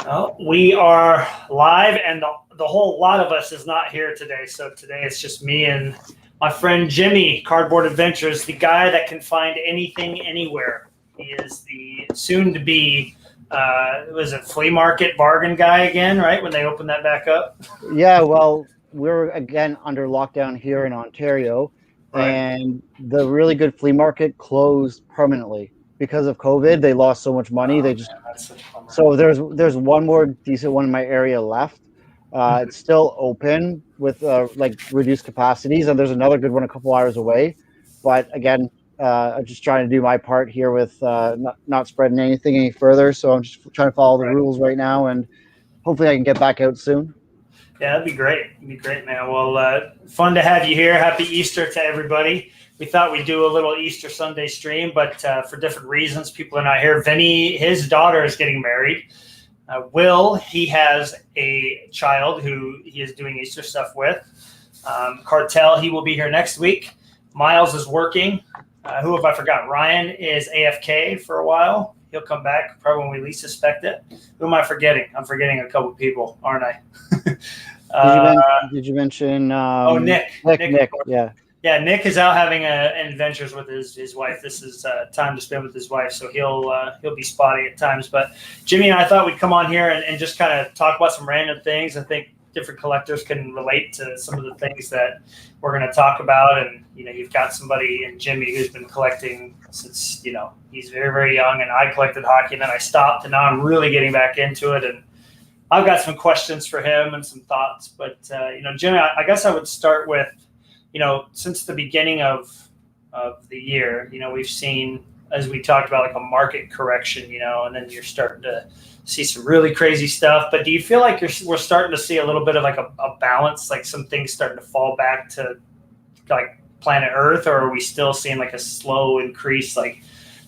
Well, we are live, and the whole lot of us is not here today. So today it's just me and my friend Jimmy, Cardboard Adventures, the guy that can find anything anywhere. He is the soon-to-be, was it flea market bargain guy again, right, when they opened that back up? Yeah, well, we're again under lockdown here in Ontario, Right. and the really good flea market closed permanently because of COVID. They lost so much money. Man, that's such a bummer. So there's one more decent one in my area left. It's still open with like reduced capacities, and there's another good one a couple hours away. But again, I'm just trying to do my part here with not spreading anything any further. So I'm just trying to follow the rules right now, and hopefully I can get back out soon. Yeah, that'd be great. It'd be great, man. Well, fun to have you here. Happy Easter to everybody. We thought we'd do a little Easter Sunday stream, but for different reasons, people are not here. Vinny, his daughter is getting married. Will, he has a child who he is doing Easter stuff with. Cartel, he will be here next week. Miles is working. Who have I forgotten? Ryan is AFK for a while. He'll come back probably when we least suspect it. Who am I forgetting? I'm forgetting a couple people, aren't I? Did you mention? Nick. Nick. Yeah. Yeah, Nick is out having adventures with his wife. This is time to spend with his wife, so he'll be spotty at times. But Jimmy and I thought we'd come on here and just kind of talk about some random things. I think different collectors can relate to some of the things that we're going to talk about. And you've got somebody in Jimmy who's been collecting since he's very, very young, and I collected hockey, and then I stopped, and now I'm really getting back into it. And I've got some questions for him and some thoughts. But Jimmy, I guess I would start with. Since the beginning of the year, we've seen, as we talked about, like a market correction, and then you're starting to see some really crazy stuff. But do you feel like we're starting to see a little bit of like a balance, like some things starting to fall back to like planet Earth, or are we still seeing like a slow increase, like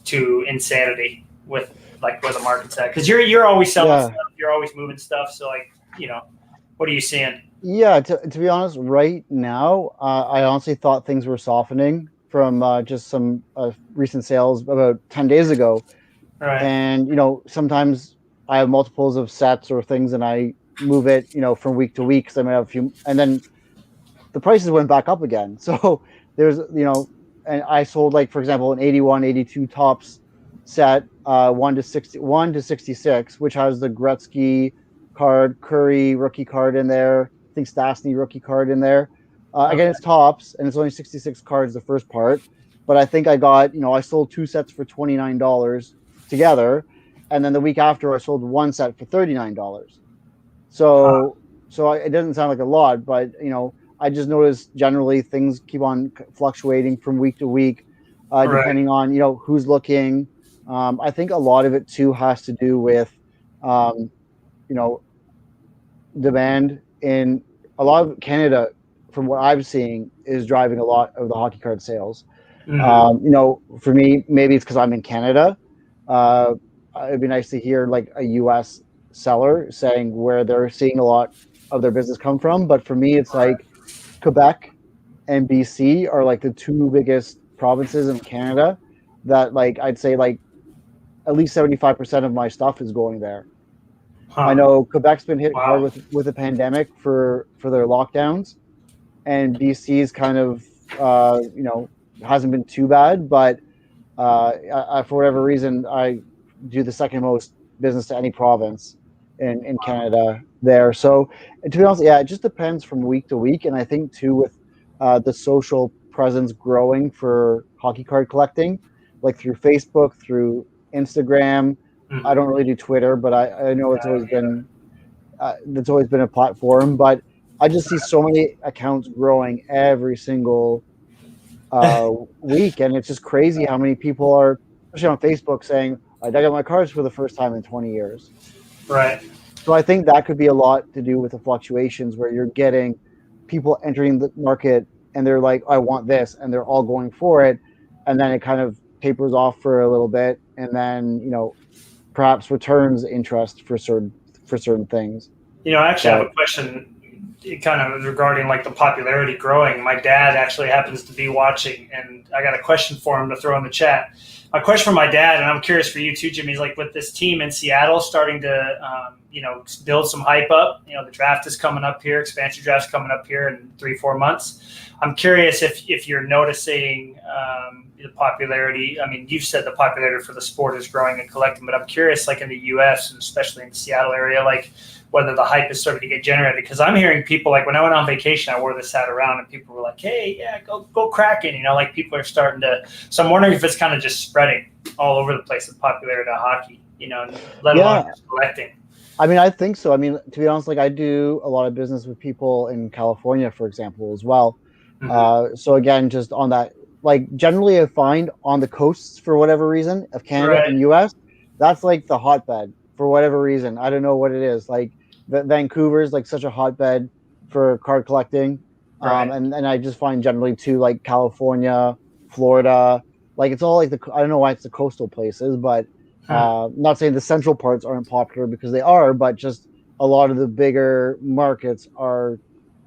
to insanity with like where the market's at? Because you're always selling stuff, you're always moving stuff. So like, what are you seeing? Yeah, to be honest, right now, I honestly thought things were softening from just some recent sales about 10 days ago. Right. And, sometimes I have multiples of sets or things, and I move it, from week to week, because I might have a few, and then the prices went back up again. So there's, and I sold, like, for example, an 81, 82 tops set, 1 to 66, which has the Gretzky card, Curry rookie card in there. I think Stastny rookie card in there. Again, it's tops, and it's only 66 cards the first part. But I think I got, I sold 2 sets for $29 together, and then the week after I sold 1 set for $39. So it doesn't sound like a lot, but I just noticed generally things keep on fluctuating from week to week, depending on who's looking. I think a lot of it too has to do with demand in a lot of Canada, from what I'm seeing, is driving a lot of the hockey card sales. Mm-hmm. For me, maybe it's because I'm in Canada. It'd be nice to hear like a U.S. seller saying where they're seeing a lot of their business come from. But for me, it's like Quebec and BC are like the 2 biggest provinces in Canada that, like, I'd say like at least 75% of my stuff is going there. I know Quebec's been hit hard with the pandemic for their lockdowns, and BC's kind of hasn't been too bad, but for whatever reason I do the second most business to any province in Canada there. So to be honest, it just depends from week to week, and I think too with the social presence growing for hockey card collecting, like through Facebook, through Instagram. I don't really do Twitter, but I know it's always been a platform. But I just see so many accounts growing every single week, and it's just crazy how many people are, especially on Facebook, saying I dug up my cards for the first time in 20 years. Right. So I think that could be a lot to do with the fluctuations, where you're getting people entering the market and they're like, I want this, and they're all going for it, and then it kind of tapers off for a little bit, and then perhaps returns interest for certain things. I actually have a question kind of regarding like the popularity growing. My dad actually happens to be watching, and I got a question for him to throw in the chat. A question for my dad, and I'm curious for you too, Jimmy, is like with this team in Seattle starting to, build some hype up. The draft is coming up here, expansion draft's coming up here in 3-4 months. I'm curious if you're noticing the popularity. I mean, you've said the popularity for the sport is growing and collecting, but I'm curious, like in the U.S. and especially in the Seattle area, like whether the hype is starting to get generated. Because I'm hearing people, like when I went on vacation, I wore this hat around and people were like, hey, yeah, go Kraken. Like people are starting to. So I'm wondering if it's kind of just spreading all over the place, the popularity of hockey, let alone just collecting. I mean, I think so. I mean, to be honest, like I do a lot of business with people in California, for example, as well. Mm-hmm. So again, just on that, like generally I find on the coasts for whatever reason of Canada and US, that's like the hotbed for whatever reason. I don't know what it is. Like Vancouver's like such a hotbed for card collecting. Right. And I just find generally too like California, Florida, like it's all like I don't know why it's the coastal places, but not saying the central parts aren't popular because they are, but just a lot of the bigger markets are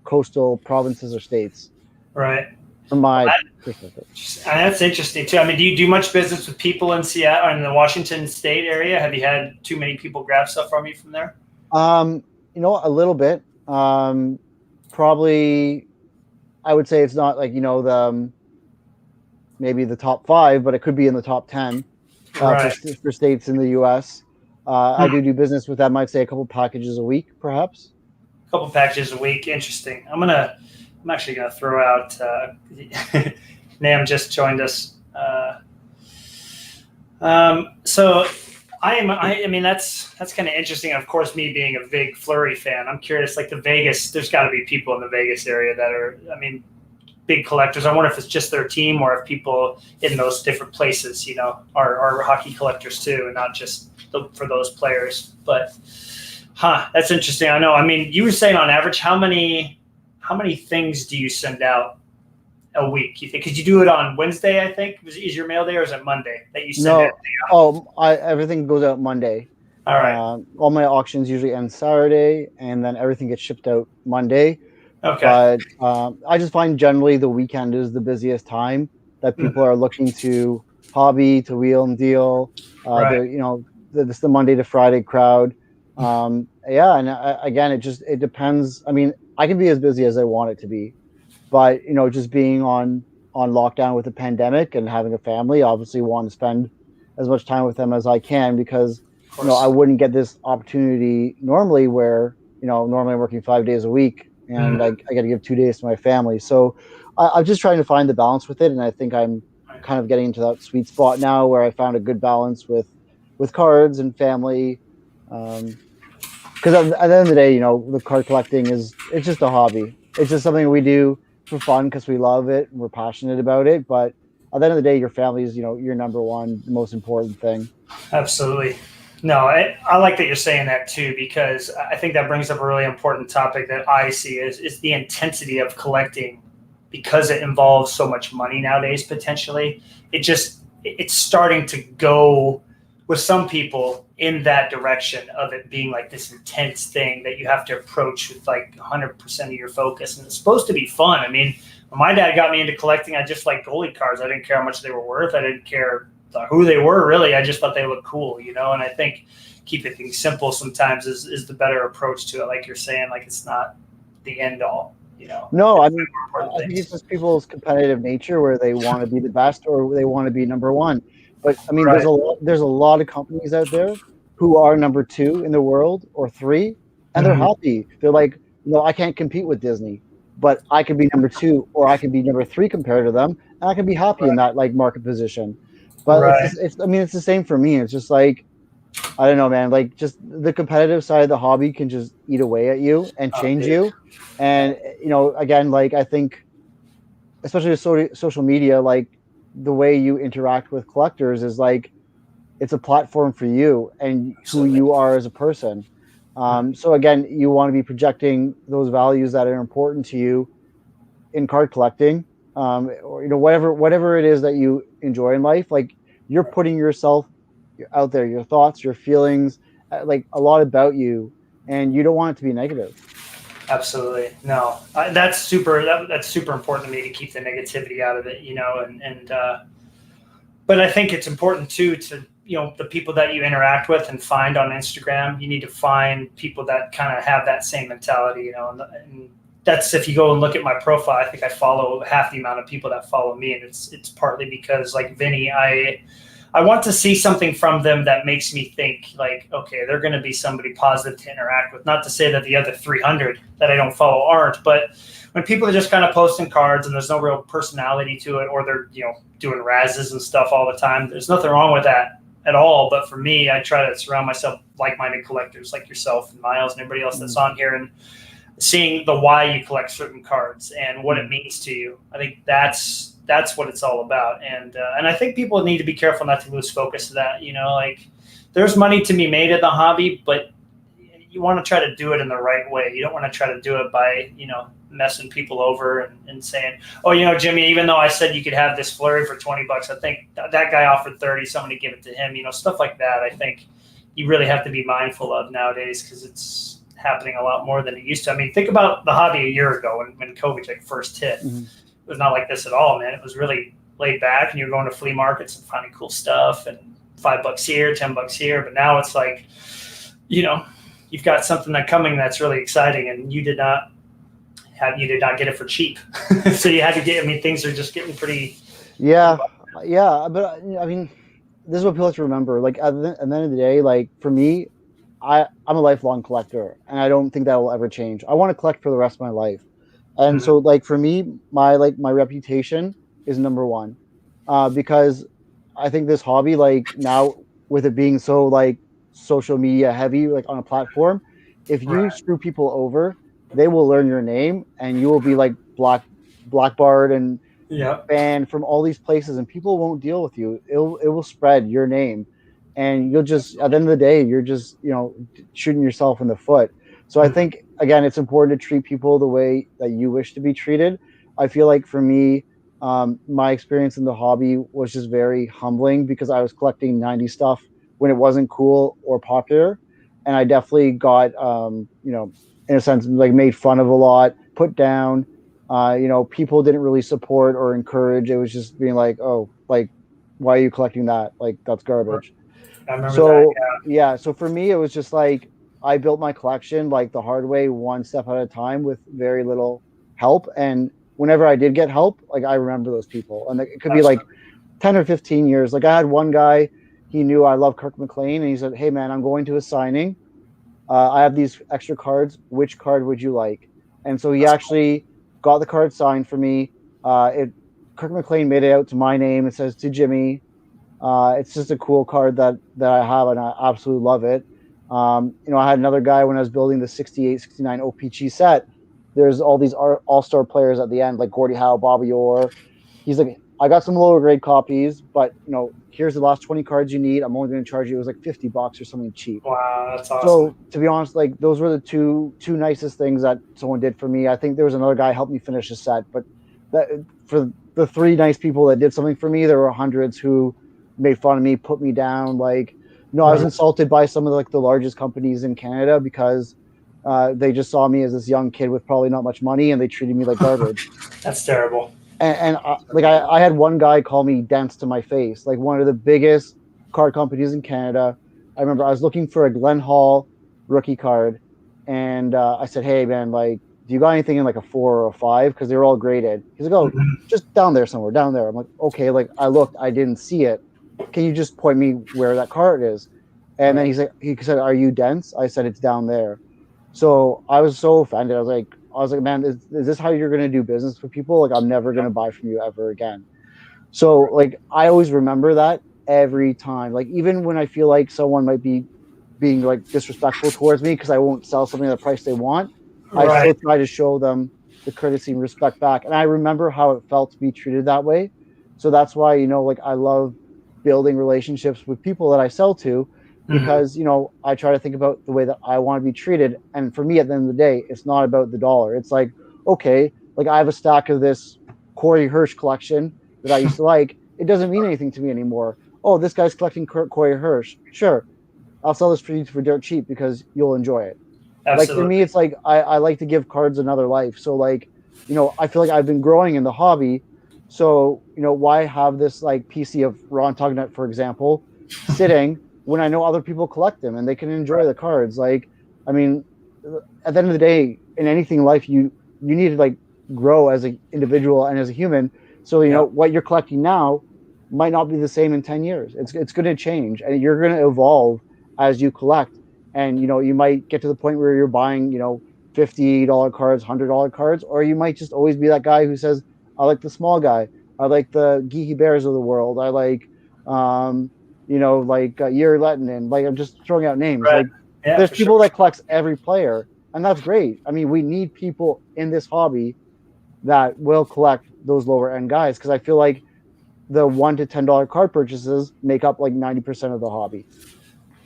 coastal provinces or states. Right. From my perspective. That's interesting too. I mean, do you do much business with people in Seattle or in the Washington State area? Have you had too many people grab stuff from you from there? A little bit. Probably, I would say it's not like the maybe the top 5, but it could be in the top 10 for states in the U.S. I do business with them. I'd say a couple packages a week, perhaps. A couple packages a week. Interesting. I'm actually gonna throw out. Nam just joined us. So I mean that's kind of interesting. Of course, me being a big Fleury fan, I'm curious. Like the Vegas, there's got to be people in the Vegas area that are, big collectors. I wonder if it's just their team or if people in those different places, are hockey collectors too, and not just for those players. But, that's interesting. I know. I mean, you were saying on average, how many things do you send out a week? You think? Because you do it on Wednesday, I think. Is your mail day or is it Monday that you send it? Everything goes out Monday. All right. All my auctions usually end Saturday, and then everything gets shipped out Monday. Okay. But I just find generally the weekend is the busiest time that people are looking to hobby, to wheel and deal. It's the Monday to Friday crowd. And again, it depends. I mean, I can be as busy as I want it to be, but just being on lockdown with the pandemic and having a family, obviously want to spend as much time with them as I can because I wouldn't get this opportunity normally where normally I'm working 5 days a week and I got to give 2 days to my family. So I'm just trying to find the balance with it, and I think I'm kind of getting into that sweet spot now where I found a good balance with cards and family. Because at the end of the day, the card collecting it's just a hobby. It's just something we do for fun because we love it and we're passionate about it. But at the end of the day, your family is, your number one, the most important thing. Absolutely. No, I like that you're saying that too, because I think that brings up a really important topic that I see is the intensity of collecting, because it involves so much money nowadays, potentially. It's starting to go with some people in that direction of it being like this intense thing that you have to approach with like 100% of your focus. And it's supposed to be fun. I mean, when my dad got me into collecting, I just liked goalie cards. I didn't care how much they were worth. I didn't care who they were, really. I just thought they looked cool, and I think keeping things simple sometimes is the better approach to it. Like you're saying, like it's not the end all, No, I mean, I think it's just people's competitive nature where they want to be the best or they want to be number one. But I mean, there's a lot of companies out there who are number 2 in the world or 3, and they're happy. They're like, I can't compete with Disney, but I could be number 2 or I could be number 3 compared to them, and I can be happy in that like market position. But it's the same for me. It's just like, I don't know, man. Like just the competitive side of the hobby can just eat away at you and change you. And again, like I think, especially with social media, like the way you interact with collectors is like it's a platform for you and who you are as a person. So again, you want to be projecting those values that are important to you in card collecting, or whatever it is that you enjoy in life. Like you're putting yourself out there, your thoughts, your feelings, like a lot about you, and you don't want it to be negative. Absolutely. No, that's super important to me, to keep the negativity out of it, But I think it's important too to, the people that you interact with and find on Instagram, you need to find people that kind of have that same mentality, and that's, if you go and look at my profile, I think I follow half the amount of people that follow me. And it's partly because, like Vinny, I want to see something from them that makes me think like, okay, they're going to be somebody positive to interact with. Not to say that the other 300 that I don't follow aren't, but when people are just kind of posting cards and there's no real personality to it, or they're, doing razzes and stuff all the time, there's nothing wrong with that at all. But for me, I try to surround myself with like-minded collectors like yourself and Miles and everybody else that's on here, and seeing the why you collect certain cards and what it means to you. I think that's what it's all about. And I think people need to be careful not to lose focus of that. Like, there's money to be made in the hobby, but you want to try to do it in the right way. You don't want to try to do it by, messing people over and saying, oh, Jimmy, even though I said you could have this flurry for $20, I think that guy offered 30, somebody give it to him, stuff like that. I think you really have to be mindful of nowadays, because it's happening a lot more than it used to. I mean, think about the hobby a year ago when COVID first hit. Mm-hmm. It was not like this at all, man. It was really laid back, and you're going to flea markets and finding cool stuff, and $5 here, $10 here. But now it's like, you've got something coming that's really exciting, and you did not get it for cheap. So you had to get, things are just getting pretty. Yeah. But I mean, this is what people have to remember. Like, at the end of the day, like, for me, I'm a lifelong collector, and I don't think that will ever change. I want to collect for the rest of my life. And mm-hmm. So, like, for me, my reputation is number one, because I think this hobby, like, now with it being so, like, social media heavy, like, on a platform, if you screw people over, they will learn your name, and you will be like blackbarred and banned from all these places, and people won't deal with you. It will spread your name, and you'll just, at the end of the day, you're just, shooting yourself in the foot. So I think, again, it's important to treat people the way that you wish to be treated. I feel like for me, my experience in the hobby was just very humbling, because I was collecting 90s stuff when it wasn't cool or popular. And I definitely got, in a sense, like, made fun of a lot, put down. People didn't really support or encourage. It was just being like, oh, like, why are you collecting that? Like, that's garbage. I remember that, yeah. So for me, it was just like, I built my collection like the hard way, one step at a time, with very little help. And whenever I did get help, like, I remember those people. And it could be like 10 or 15 years. Like, I had one guy, he knew I love Kirk McLean, and he said, hey, man, I'm going to a signing. I have these extra cards. Which card would you like? And so he actually got the card signed for me. Kirk McLean made it out to my name. It says, to Jimmy. It's just a cool card that I have, and I absolutely love it. I had another guy when I was building the 68, 69 OPG set. There's all these all-star players at the end, like Gordie Howe, Bobby Orr. He's like, I got some lower grade copies, but here's the last 20 cards you need. I'm only going to charge you. It was like $50 or something cheap. Wow, that's awesome. So to be honest, like, those were the two nicest things that someone did for me. I think there was another guy helped me finish the set, but that, for the three nice people that did something for me, there were hundreds who made fun of me, put me down. Like, I was insulted by some of the largest companies in Canada, because they just saw me as this young kid with probably not much money, and they treated me like garbage. That's terrible. And I had one guy call me dense to my face, like, one of the biggest card companies in Canada. I remember I was looking for a Glenn Hall rookie card, and I said, hey, man, like, do you got anything in like a 4 or a 5? Because they were all graded. He's like, oh, just down there somewhere, down there. I'm like, okay, like, I looked, I didn't see it. Can you just point me where that card is? And then he said, are you dense? I said, it's down there. So I was so offended. I was like, man, is this how you're going to do business with people? Like, I'm never going to buy from you ever again. So, like, I always remember that every time. Like, even when I feel like someone might be being, like, disrespectful towards me because I won't sell something at the price they want, I still try to show them the courtesy and respect back. And I remember how it felt to be treated that way. So that's why, like, I love building relationships with people that I sell to, because, I try to think about the way that I want to be treated. And for me, at the end of the day, it's not about the dollar. It's like, okay, like, I have a stack of this Corey Hirsch collection that I used to like. It doesn't mean anything to me anymore. Oh, this guy's collecting Corey Hirsch. Sure, I'll sell this for you for dirt cheap because you'll enjoy it. Absolutely. Like, for me, it's like, I like to give cards another life. So, like, I feel like I've been growing in the hobby So, why have this like PC of Ron Tugnut, for example, sitting when I know other people collect them and they can enjoy the cards? Like, I mean, at the end of the day, in anything in life, you need to like grow as an individual and as a human. So, Yeah. what you're collecting now might not be the same in 10 years. It's going to change and you're going to evolve as you collect. And, you might get to the point where you're buying, $50 cards, $100 cards, or you might just always be that guy who says, I like the small guy. I like the Geeky Bears of the world. I like, Yuri Lettinen. Like, I'm just throwing out names. Right. Like, Yeah, there's for sure. people that collects every player, and that's great. I mean, we need people in this hobby that will collect those lower end guys because I feel like the $1 to $10 card purchases make up like 90% of the hobby.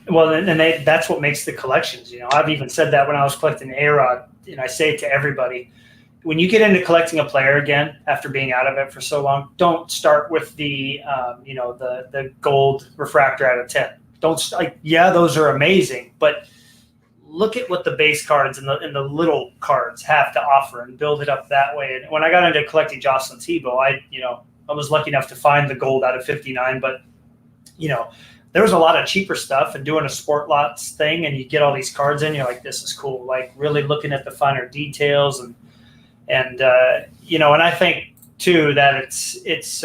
Well, and that's what makes the collections. I've even said that when I was collecting A-Rod, and I say it to everybody. When you get into collecting a player again after being out of it for so long, don't start with the the gold refractor out of 10. Don't yeah, those are amazing, but look at what the base cards and the little cards have to offer and build it up that way. And when I got into collecting Jocelyn Tebow, I was lucky enough to find the gold out of 59, but there was a lot of cheaper stuff and doing a sport lots thing, and you get all these cards in, you're like, this is cool. Like really looking at the finer details and and I think too that it's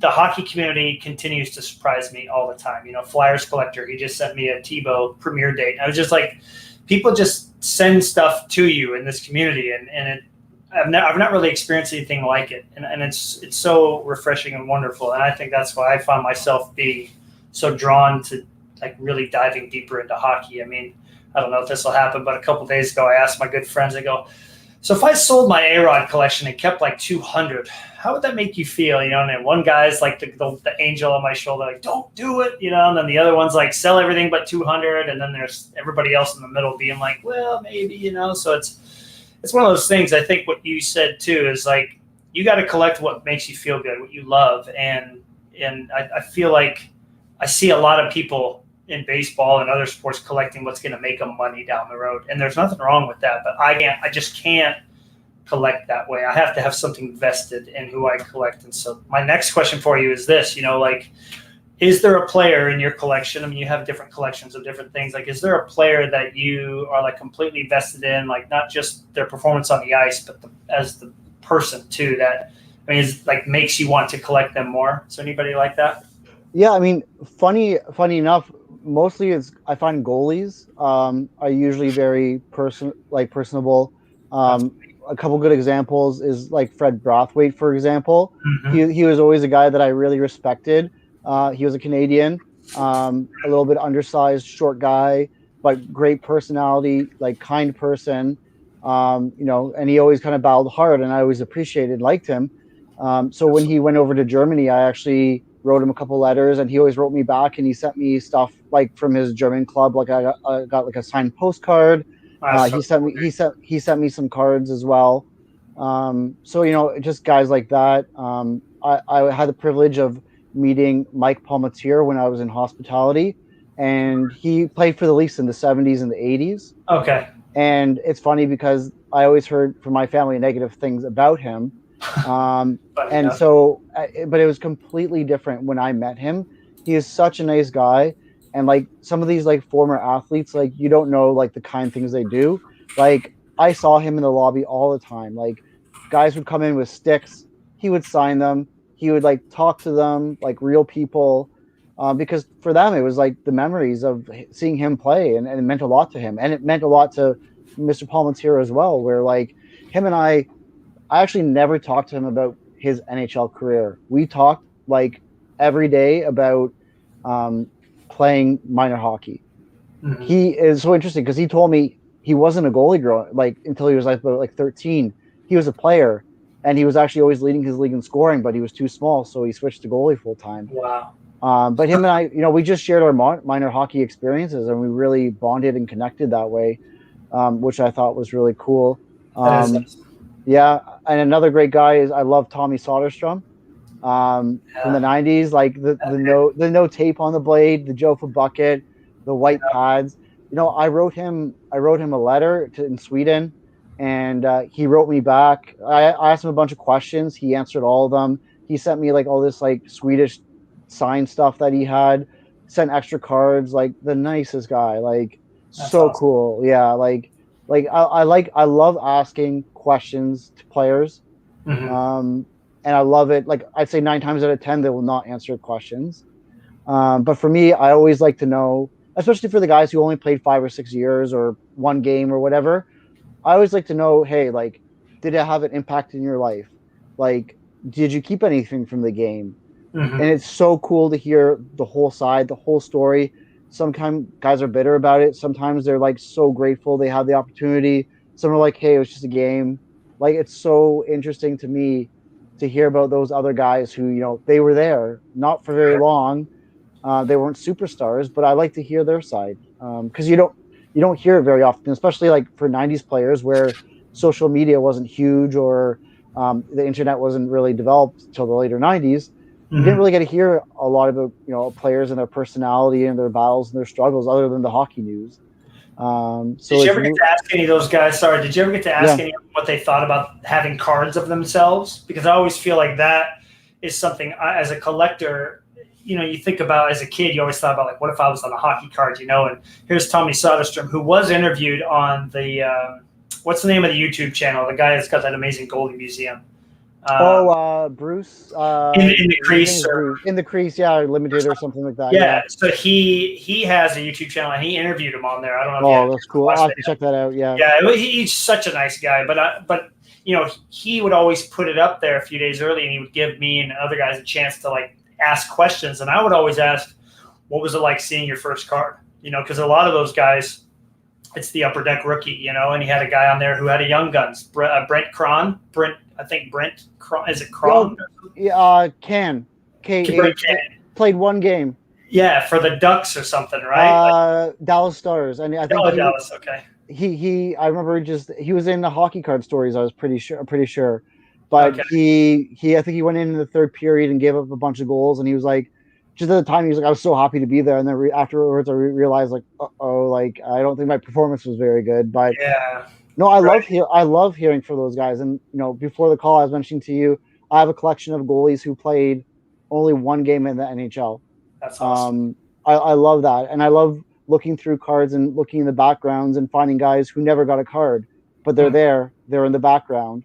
the hockey community continues to surprise me all the time. Flyers collector, he just sent me a Tebow premiere date. I was just like, people just send stuff to you in this community, and I've not really experienced anything like it, and it's so refreshing and wonderful. And I think that's why I found myself being so drawn to like really diving deeper into hockey. I mean, I don't know if this will happen, but a couple of days ago, I asked my good friends. I go, so if I sold my A-Rod collection and kept like 200, how would that make you feel? And then one guy's like the angel on my shoulder, like, don't do it, and then the other one's like, sell everything but 200. And then there's everybody else in the middle being like, well, maybe, so it's one of those things. I think what you said too is like, you got to collect what makes you feel good, what you love. And I feel like I see a lot of people in baseball and other sports collecting what's going to make them money down the road. And there's nothing wrong with that, but I just can't collect that way. I have to have something vested in who I collect. And so my next question for you is this, is there a player in your collection? I mean, you have different collections of different things. Like, is there a player that you are like completely vested in, like not just their performance on the ice, but as the person too, that, I mean, is like makes you want to collect them more? Is there anybody like that? Yeah, I mean, funny enough, mostly I find goalies are usually very personable. A couple good examples is like Fred Brathwaite, for example. Mm-hmm. He was always a guy that I really respected. He was a Canadian, a little bit undersized, short guy, but great personality, like kind person. And he always kind of battled hard, and I always appreciated and liked him. So when he went over to Germany, I actually wrote him a couple letters, and he always wrote me back, and he sent me stuff like from his German club. Like I got like a signed postcard. He sent me some cards as well. So just guys like that. I had the privilege of meeting Mike Palmatier when I was in hospitality, and he played for the Leafs in the 70s and the 80s. Okay. And it's funny because I always heard from my family negative things about him. And so, but it was completely different when I met him. He is such a nice guy. And like some of these like former athletes, like you don't know like the kind things they do. Like I saw him in the lobby all the time. Like guys would come in with sticks. He would sign them. He would like talk to them like real people. Because for them, it was like the memories of seeing him play, and it meant a lot to him. And it meant a lot to Mr. Palmatier as well, where like him and I actually never talked to him about his NHL career. We talked like every day about playing minor hockey. Mm-hmm. He is so interesting because he told me he wasn't a goalie until he was like 13. He was a player, and he was actually always leading his league in scoring, but he was too small, so he switched to goalie full time. Wow. But him and I, we just shared our minor hockey experiences, and we really bonded and connected that way, which I thought was really cool. Yeah, and another great guy is I love Tommy Soderstrom from the 90s, like the no tape on the blade, the Joe for bucket, the white pads. I wrote him a letter in Sweden, and he wrote me back. I asked him a bunch of questions. He answered all of them. He sent me like all this like Swedish sign stuff that he had. Sent extra cards. Like the nicest guy. Like That's so awesome. cool. Yeah. I love asking questions to players. Hmm. And I love it. Like I'd say 9 times out of 10, they will not answer questions. But for me, I always like to know, especially for the guys who only played 5 or 6 years or one game or whatever. I always like to know, hey, like, did it have an impact in your life? Like, did you keep anything from the game? And Hmm. it's so cool to hear the whole side, the whole story. Sometimes guys are bitter about it. Sometimes they're like so grateful they had the opportunity. Some are like, hey, it was just a game. Like, it's so interesting to me to hear about those other guys who, they were there, not for very long. They weren't superstars, but I like to hear their side because you don't hear it very often, especially like for '90s players where social media wasn't huge or the internet wasn't really developed till the later '90s. You didn't Hmm. really get to hear a lot about players and their personality and their battles and their struggles other than the hockey news. Did So you it's ever get to ask any of those guys? Sorry, did you ever get to ask yeah. any of them what they thought about having cards of themselves? Because I always feel like that is something as a collector, you think about as a kid. You always thought about like, what if I was on a hockey card? And here's Tommy Soderstrom, who was interviewed on the what's the name of the YouTube channel? The guy that's got that amazing goalie museum. Oh, Um, Bruce. in the His name crease, is or Bruce. In the crease, yeah, limited or something like that. yeah. Yeah. So he has a YouTube channel and he interviewed him on there. I don't know if you had a Oh, that's chance to cool. watch I'll have that. to check that out. Yeah. Yeah, he's such a nice guy, but he would always put it up there a few days early, and he would give me and other guys a chance to like ask questions, and I would always ask, "What was it like seeing your first card?" Because a lot of those guys, it's the upper deck rookie, and he had a guy on there who had a Young Guns, Brent Cron, I think Brent Cron, is it Oh, Cron? yeah, Can Brent KH Cannon. played one game. Yeah, for the Ducks or something, right? Like, Dallas Stars, and I think oh, Dallas. Okay, he I remember he was in the hockey card stories. I was pretty sure, but okay, he I think he went in the third period and gave up a bunch of goals, and he was like, just at the time he was like, I was so happy to be there, and then afterwards I realized like, oh, like I don't think my performance was very good, but yeah, no, right. I love hearing from those guys. And before the call, I was mentioning to you, I have a collection of goalies who played only one game in the NHL. That's awesome. Um, I love that, and I love looking through cards and looking in the backgrounds and finding guys who never got a card, but they're Hmm. there, they're in the background.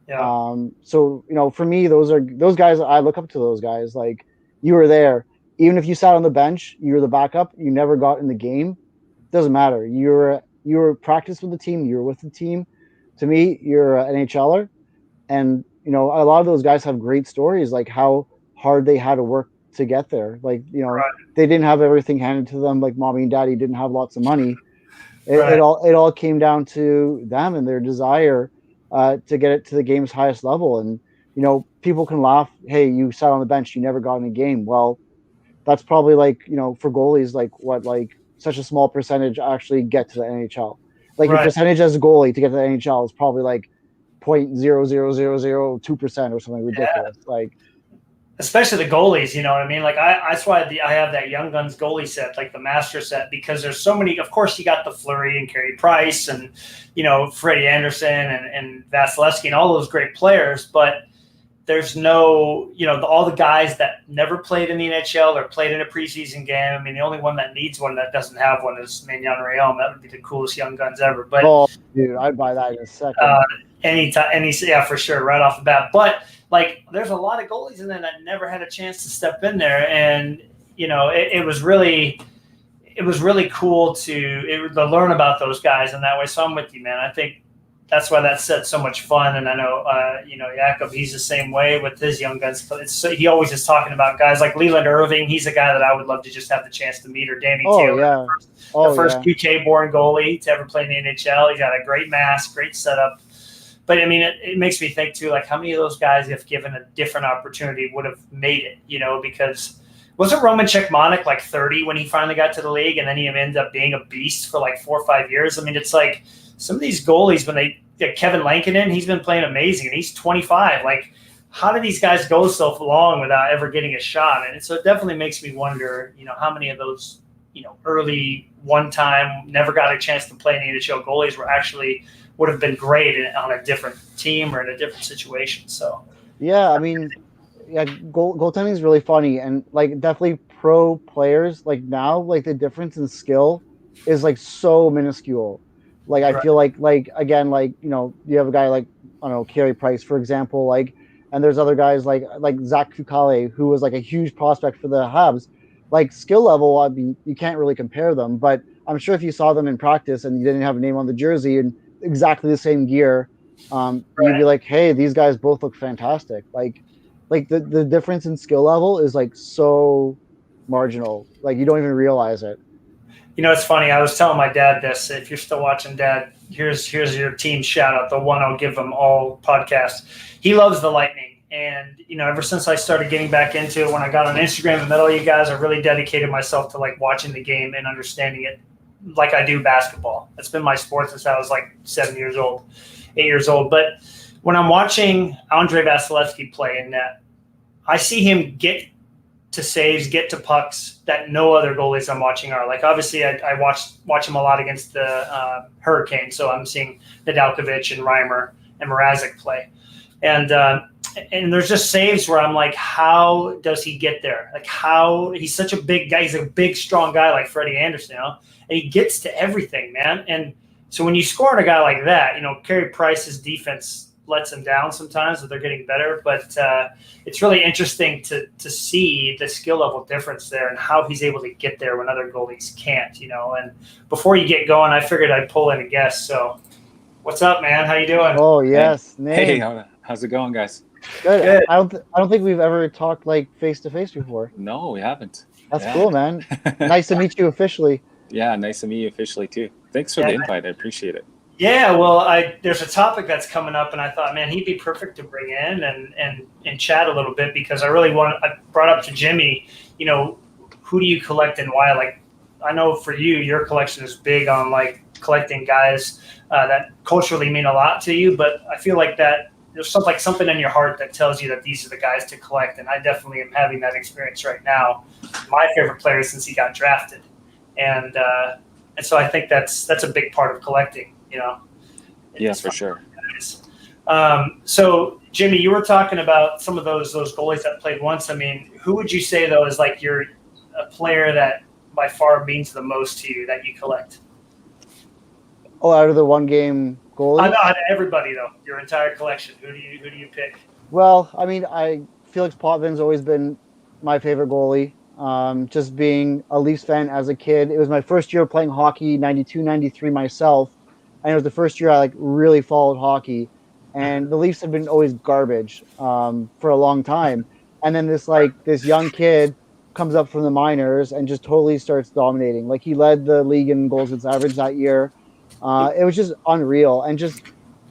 Yeah, So for me, those guys. I look up to those guys. Like you were there, even if you sat on the bench, you were the backup. You never got in the game. Doesn't matter. You're practiced with the team. You're with the team. To me, you're an NHLer, and a lot of those guys have great stories, like how hard they had to work to get there. Like right, they didn't have everything handed to them. Like mommy and daddy didn't have lots of money. It, right. it all it all came down to them and their desire to get it to the game's highest level. And people can laugh. Hey, you sat on the bench. You never got in a game. Well, that's probably like for goalies, like what, like such a small percentage actually get to the NHL. Like your Right. percentage as a goalie to get to the NHL is probably like 0.00002% or something Yeah. ridiculous. Like Especially the goalies, you know what I mean? Like that's why I have that Young Guns goalie set, like the master set, because there's so many. Of course, you got the Fleury and Carey Price, and Freddie Anderson and Vasilevsky and all those great players, but there's no, all the guys that never played in the NHL or played in a preseason game. I mean, the only one that needs one that doesn't have one is Mignon Rayom. That would be the coolest Young Guns ever. But oh dude, I'd buy that in a second. uh, yeah, for sure, right off the bat. But like, there's a lot of goalies in there that never had a chance to step in there, and it was really cool to learn about those guys in that way. So I'm with you, man. I think that's why that set's so much fun. And I know, Jakob, he's the same way with his Young Guns. He always is talking about guys like Leland Irving. He's a guy that I would love to just have the chance to meet, or Danny Oh Taylor, yeah. the first UK-born goalie to ever play in the NHL. He's got a great mask, great setup. But I mean, it makes me think too, like how many of those guys, if given a different opportunity, would have made it, because wasn't Roman Cechmanek like 30 when he finally got to the league, and then he ended up being a beast for like 4 or 5 years? I mean, it's like some of these goalies, when they get Kevin Lankinen, he's been playing amazing, and he's 25. Like, how do these guys go so long without ever getting a shot? And so it definitely makes me wonder, how many of those, early one time, never got a chance to play in the NHL goalies would have been great on a different team or in a different situation. So Yeah, I mean, yeah, goaltending is really funny, and like definitely pro players like now, like the difference in skill is like so minuscule. Like I right, feel like again, like you have a guy like I don't know, Carey Price, for example, like, and there's other guys like Zach Fucale, who was like a huge prospect for the Habs. Like skill level, I mean, you can't really compare them, but I'm sure if you saw them in practice and you didn't have a name on the jersey and exactly the same gear, you'd be right. like, hey, these guys both look fantastic. Like the difference in skill level is like so marginal. Like you don't even realize it. It's funny. I was telling my dad this. If you're still watching, Dad, here's your team shout out. The one I'll give them all podcast. He loves the Lightning, and ever since I started getting back into it, when I got on Instagram in the middle of you guys, I really dedicated myself to like watching the game and understanding it like I do basketball. It's been my sport since I was like 7 years old, 8 years old. But when I'm watching Andrei Vasilevsky play in net, I see him get to saves, get to pucks that no other goalies I'm watching are. Like obviously, I watch him a lot against the Hurricanes, so I'm seeing Nedeljkovic and Reimer and Mrazek play, and there's just saves where I'm like, how does he get there? Like how he's such a big guy, he's a big strong guy like Freddie Anderson, and he gets to everything, man. And so when you score on a guy like that, Carey Price's defense lets them down sometimes, but they're getting better. But it's really interesting to see the skill level difference there and how he's able to get there when other goalies can't. And before you get going, I figured I'd pull in a guest. So, what's up, man? How you doing? Oh yes, Hey, name. how's it going, guys? Good. Good. I don't think we've ever talked like face to face before. No, we haven't. That's Yeah. cool, man. Nice to meet you officially. Yeah, nice to meet you officially too. Thanks for Yeah. the invite. I appreciate it. Yeah, well, there's a topic that's coming up, and I thought, man, he'd be perfect to bring in and chat a little bit because I brought up to Jimmy, who do you collect and why? Like, I know for you, your collection is big on like collecting guys that culturally mean a lot to you, but I feel like that there's something in your heart that tells you that these are the guys to collect, and I definitely am having that experience right now. My favorite player since he got drafted, and so I think that's a big part of collecting. Yeah, for sure. So Jimmy, you were talking about some of those goalies that played once. I mean, who would you say though is like a player that by far means the most to you that you collect? Oh, out of the one game goalies? Not everybody though. Your entire collection. Who do you pick? Well, I mean, Felix Potvin's always been my favorite goalie. Just being a Leafs fan as a kid, it was my first year playing hockey, 92, 93 myself. And it was the first year I like really followed hockey, and the Leafs have been always garbage for a long time. And then this young kid comes up from the minors and just totally starts dominating. Like he led the league in goals against average that year. It was just unreal. And just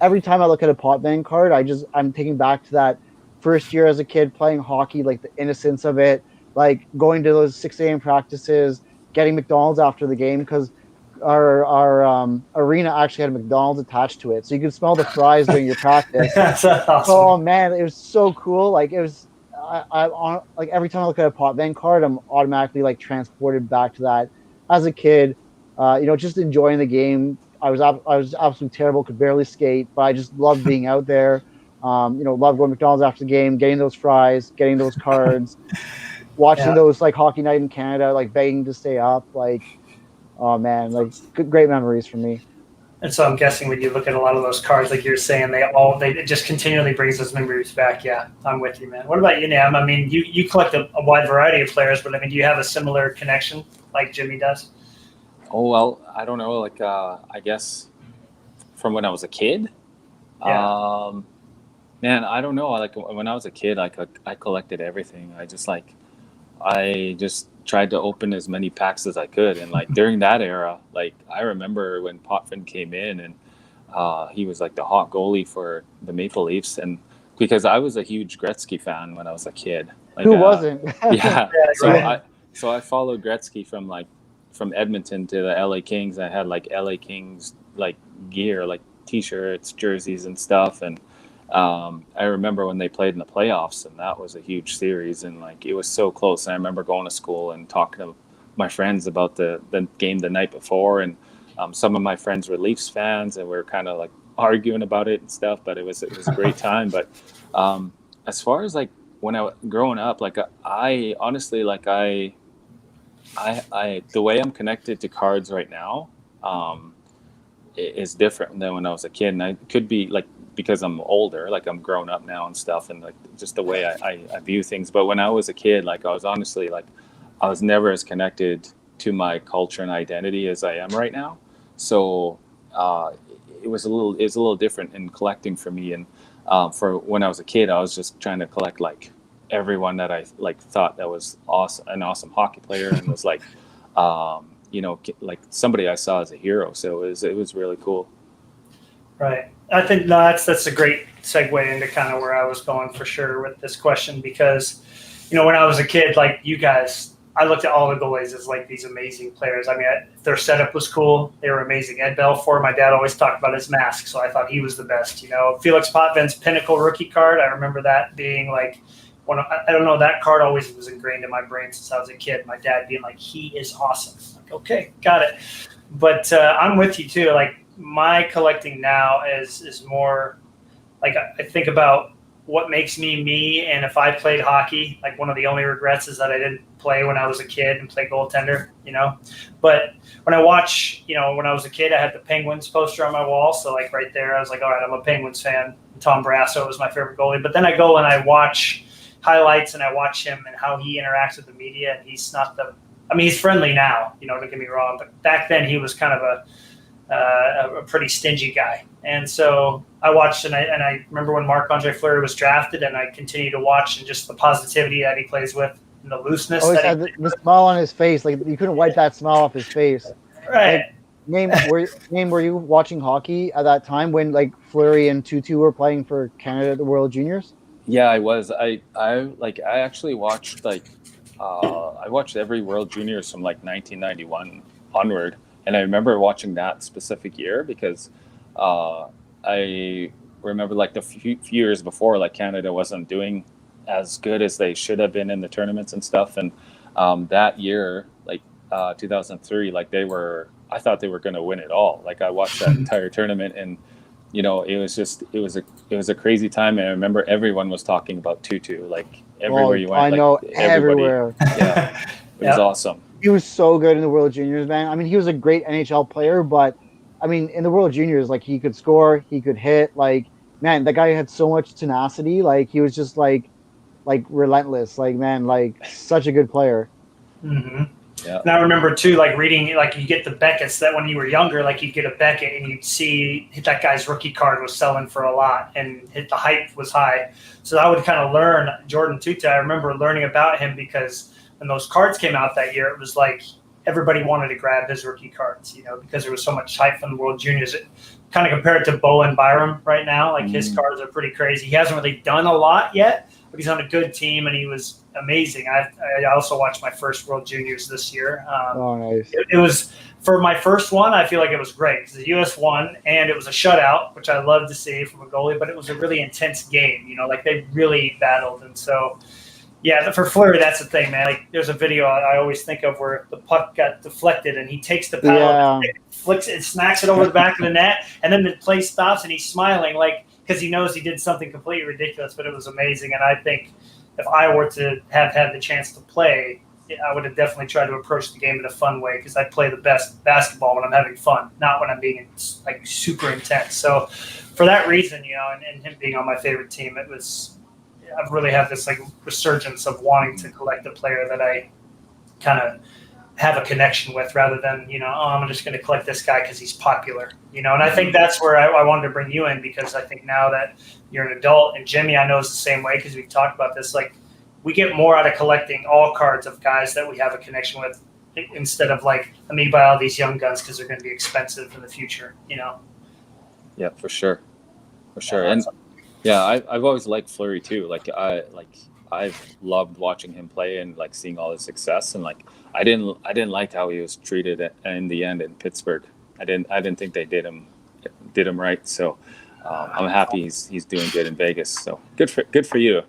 every time I look at a Potvin card, I'm taking back to that first year as a kid playing hockey, like the innocence of it, like going to those 6 a.m. practices, getting McDonald's after the game because our arena actually had a McDonald's attached to it, so you could smell the fries during your practice. That's awesome. Oh man, it was so cool. Like it was, like every time I look at a Potvin card, I'm automatically like transported back to that as a kid. Just enjoying the game. I was absolutely terrible, could barely skate, but I just loved being out there. Loved going to McDonald's after the game, getting those fries, getting those cards, watching those like hockey night in Canada, like begging to stay up, like. Oh man, like great memories for me. And so I'm guessing when you look at a lot of those cards, like you're saying, it just continually brings those memories back. Yeah, I'm with you, man. What about you, Nam? I mean, you collect a wide variety of players, but I mean, do you have a similar connection like Jimmy does? Oh well, I don't know. Like I guess from when I was a kid. Yeah. Man, I don't know. Like when I was a kid, I collected everything. I just tried to open as many packs as I could. And like during that era, like I remember when Potvin came in and he was like the hot goalie for the Maple Leafs. And because I was a huge Gretzky fan when I was a kid. Like, who wasn't? Yeah. Right. So I followed Gretzky from Edmonton to the LA Kings. I had like LA Kings like gear, like t-shirts, jerseys and stuff. And I remember when they played in the playoffs, and that was a huge series, and like it was so close. And I remember going to school and talking to my friends about the game the night before, and some of my friends were Leafs fans, and we were kind of like arguing about it and stuff. But it was a great time. But as far as like when I was growing up, like I honestly like I the way I'm connected to cards right now is different than when I was a kid, and I could be like because I'm older, like I'm grown up now and stuff, and like just the way I view things. But when I was a kid, like I was honestly like I was never as connected to my culture and identity as I am right now. So it was a little different in collecting for me. And for when I was a kid, I was just trying to collect like everyone that I like thought that was an awesome hockey player, and was like like somebody I saw as a hero. So it was really cool. Right. I think that's a great segue into kind of where I was going for sure with this question, because, when I was a kid, like you guys, I looked at all the goalies as like these amazing players. I mean, their setup was cool. They were amazing. Ed Belfour, my dad always talked about his mask, so I thought he was the best. Felix Potvin's pinnacle rookie card, I remember that being like I don't know, that card always was ingrained in my brain since I was a kid. My dad being like, he is awesome. I'm like, okay, got it. But I'm with you too. Like my collecting now is more like I think about what makes me me, and if I played hockey, like one of the only regrets is that I didn't play when I was a kid and play goaltender, But when I watch, when I was a kid, I had the Penguins poster on my wall. So like right there, I was like, all right, I'm a Penguins fan. Tom Barrasso was my favorite goalie. But then I go and I watch highlights and I watch him and how he interacts with the media, and he's not he's friendly now, don't get me wrong, but back then he was kind of a pretty stingy guy. And so I watched, and I remember when Marc-Andre Fleury was drafted, and I continue to watch, and just the positivity that he plays with and the looseness. Always had the smile on his face, like you couldn't wipe that smile off his face. Right. Like, were you watching hockey at that time when like Fleury and Tutu were playing for Canada at the World Juniors? Yeah, I was. I actually watched I watched every World Juniors from like 1991 onward, and I remember watching that specific year because I remember like the few years before, like Canada wasn't doing as good as they should have been in the tournaments and stuff, and that year, like 2003, like I thought they were going to win it all. Like I watched that entire tournament, and it was a crazy time. And I remember everyone was talking about Tutu, like everywhere you went. I know, everywhere. Yeah, it was awesome. He was so good in the World Juniors, man. I mean, he was a great NHL player, but I mean, in the World Juniors, like he could score, he could hit. Like, man, that guy had so much tenacity. Like he was just like relentless. Like, man, like such a good player. Mm-hmm. Yeah. And I remember too, like reading, like you get the Beckett's, that when you were younger, like you'd get a Beckett and you'd see that guy's rookie card was selling for a lot, and the hype was high. So I would kind of learn Jordan Tuta. I remember learning about him because when those cards came out that year, it was like everybody wanted to grab his rookie cards, because there was so much hype from the World Juniors. It kind of compared to Bowen Byram right now, like his cards are pretty crazy. He hasn't really done a lot yet, but he's on a good team, and he was amazing. I also watched my first World Juniors this year. Nice. It was, for my first one, I feel like it was great because the U.S. won, and it was a shutout, which I love to see from a goalie, but it was a really intense game. Like they really battled. And so, yeah, for Fleury, that's the thing, man. Like there's a video I always think of where the puck got deflected, and he takes the paddle, and flicks it, smacks it over the back of the net, and then the play stops, and he's smiling because he knows he did something completely ridiculous, but it was amazing. And I think if I were to have had the chance to play, I would have definitely tried to approach the game in a fun way, because I play the best basketball when I'm having fun, not when I'm being like super intense. So for that reason, and him being on my favorite team, I've really had this like resurgence of wanting to collect a player that I kind of have a connection with, rather than, I'm just going to collect this guy because he's popular, and I think that's where I wanted to bring you in, because I think now that you're an adult, and Jimmy, I know is the same way, because we've talked about this, like we get more out of collecting all cards of guys that we have a connection with, instead of like, let me buy all these young guns because they're going to be expensive in the future, Yeah, for sure. And yeah, I've always liked Fleury too. I've loved watching him play and like seeing all his success, and like I didn't like how he was treated in the end in Pittsburgh. I didn't think they did him right. So I'm happy he's doing good in Vegas. So good for you.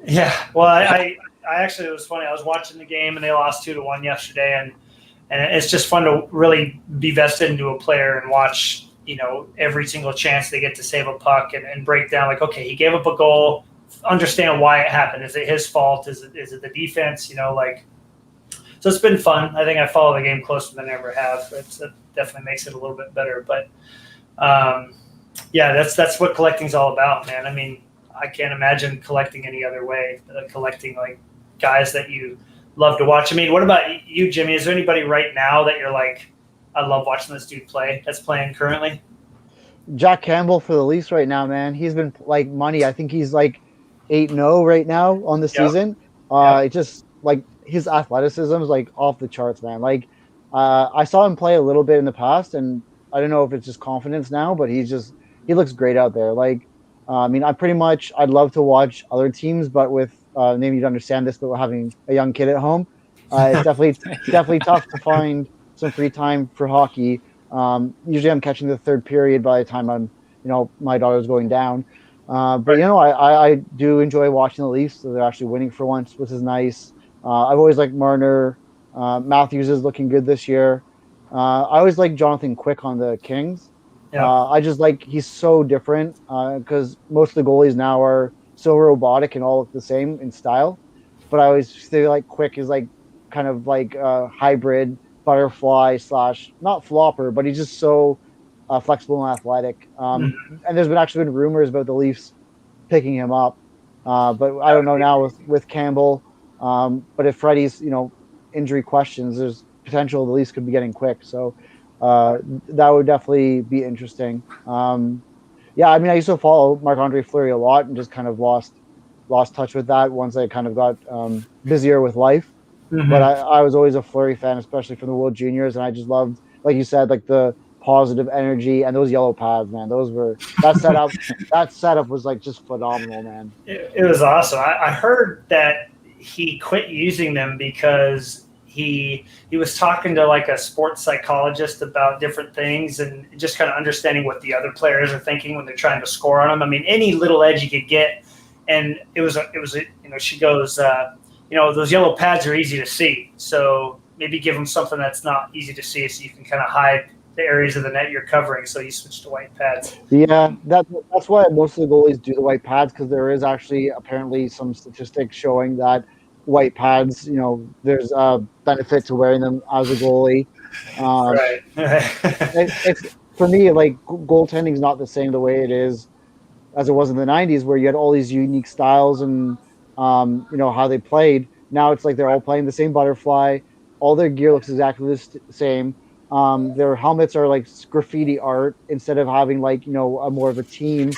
Yeah. Well, I actually, it was funny. I was watching the game and they lost 2-1 yesterday, and and it's just fun to really be vested into a player and watch, every single chance they get to save a puck and break down like, okay, he gave up a goal, understand why it happened. Is it his fault? Is it the defense? So it's been fun. I think I follow the game closer than I ever have. It definitely makes it a little bit better. But that's what collecting's all about, man. I mean, I can't imagine collecting any other way. Collecting like guys that you love to watch. I mean, what about you, Jimmy? Is there anybody right now that you're like, I love watching this dude play, that's playing currently? Jack Campbell for the Leafs right now, man. He's been like money. I think he's like 8-0 right now on the season. It just like his athleticism is like off the charts, man. Like I saw him play a little bit in the past, and I don't know if it's just confidence now, but he looks great out there. Like I mean, I'd love to watch other teams, but with maybe you'd understand this, but we're having a young kid at home, it's definitely tough to find some free time for hockey. Usually I'm catching the third period by the time my daughter's going down. But I do enjoy watching the Leafs. So they're actually winning for once, which is nice. I've always liked Marner. Matthews is looking good this year. I always like Jonathan Quick on the Kings. I just like he's so different because most of the goalies now are so robotic and all look the same in style. But I always feel like Quick is like kind of like a hybrid butterfly / not flopper, but he's just so flexible and athletic. And there's actually been rumors about the Leafs picking him up, but I don't know now with Campbell. But if Freddie's injury questions, there's potential the Leafs could be getting Quick. So that would definitely be interesting. I mean, I used to follow Marc-Andre Fleury a lot and just kind of lost touch with that once I kind of got busier with life. But I was always a Fleury fan, especially from the World Juniors, and I just loved, like you said, like the positive energy and those yellow pads, man. That setup was like just phenomenal, man. It was awesome. I heard that he quit using them because he was talking to like a sports psychologist about different things and just kind of understanding what the other players are thinking when they're trying to score on them. I mean, any little edge you could get, and it was she goes, those yellow pads are easy to see, so maybe give them something that's not easy to see so you can kind of hide the areas of the net you're covering, so you switch to white pads. Yeah, that's why most of the goalies do the white pads, because there is actually apparently some statistics showing that white pads, there's a benefit to wearing them as a goalie. Right. It's for me, like goaltending is not the same the way it is as it was in the 90s, where you had all these unique styles and how they played. Now it's like they're all playing the same butterfly. All their gear looks exactly the same. Their helmets are like graffiti art instead of having like, a more of a team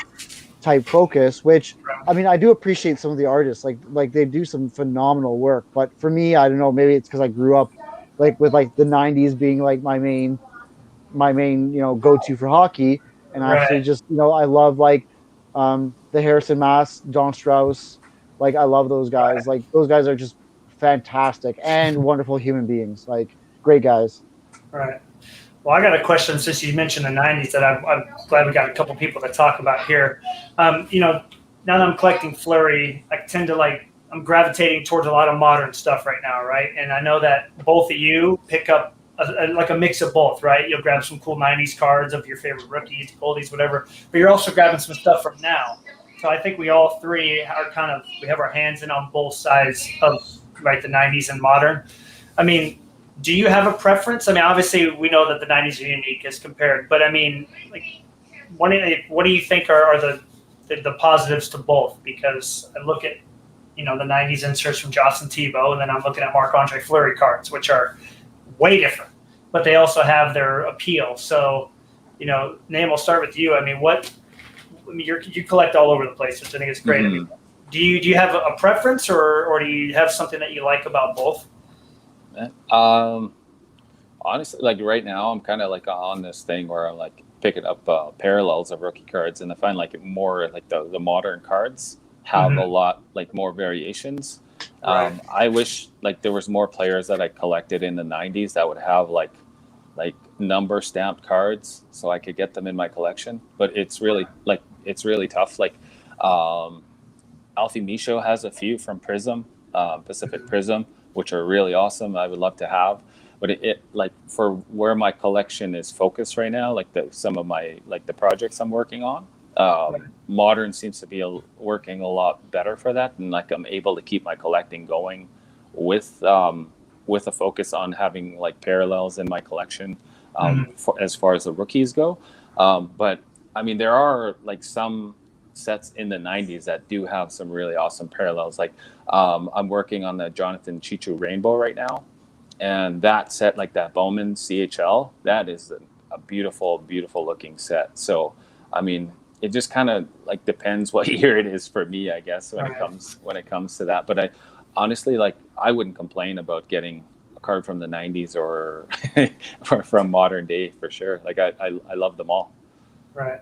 type focus, which I mean, I do appreciate some of the artists, like they do some phenomenal work. But for me, I don't know, maybe it's because I grew up like with like the 90s being like my main, go-to for hockey. And actually just, I love like the Harrison Mass, Don Strauss. Like, I love those guys. Like, those guys are just fantastic and wonderful human beings. Like, great guys. Right. Well, I got a question since you mentioned the 90s that I'm glad we got a couple people to talk about here. Now that I'm collecting Fleury, I tend to I'm gravitating towards a lot of modern stuff right now, right? And I know that both of you pick up a mix of both, right? You'll grab some cool 90s cards of your favorite rookies, goldies, whatever, but you're also grabbing some stuff from now. So I think we all three are we have our hands in on both sides of the 90s and modern. I mean, do you have a preference? I mean, obviously we know that the 90s are unique as compared, but I mean, what do you think are the positives to both? Because I look at, the 90s inserts from Jocelyn Thibault, and then I'm looking at Marc-Andre Fleury cards, which are way different, but they also have their appeal. So, Name, I'll start with you. I mean, you collect all over the place, which I think is great. I mean, do you have a preference, or do you have something that you like about both? Honestly, like right now, I'm kind of like on this thing where I'm like picking up parallels of rookie cards, and I find like more like the modern cards have a lot like more variations. Right. I wish like there was more players that I collected in the 90s that would have like number stamped cards so I could get them in my collection, but it's really tough. Like Alfie Michaud has a few from Prism, Pacific Prism, which are really awesome. I would love to have. but it like for where my collection is focused right now, like some of my like the projects I'm working on, modern seems to be working a lot better for that, and like I'm able to keep my collecting going with a focus on having like parallels in my collection, as far as the rookies go. But I mean, there are like some sets in the 90s that do have some really awesome parallels. Like I'm working on the Jonathan Chichu Rainbow right now, and that set, like that Bowman CHL, that is a beautiful, beautiful looking set. So I mean, it just kind of like depends what year it is for me, I guess, when it comes to that. But I honestly, like, I wouldn't complain about getting a card from the 90s or from modern day for sure. Like I love them all. Right.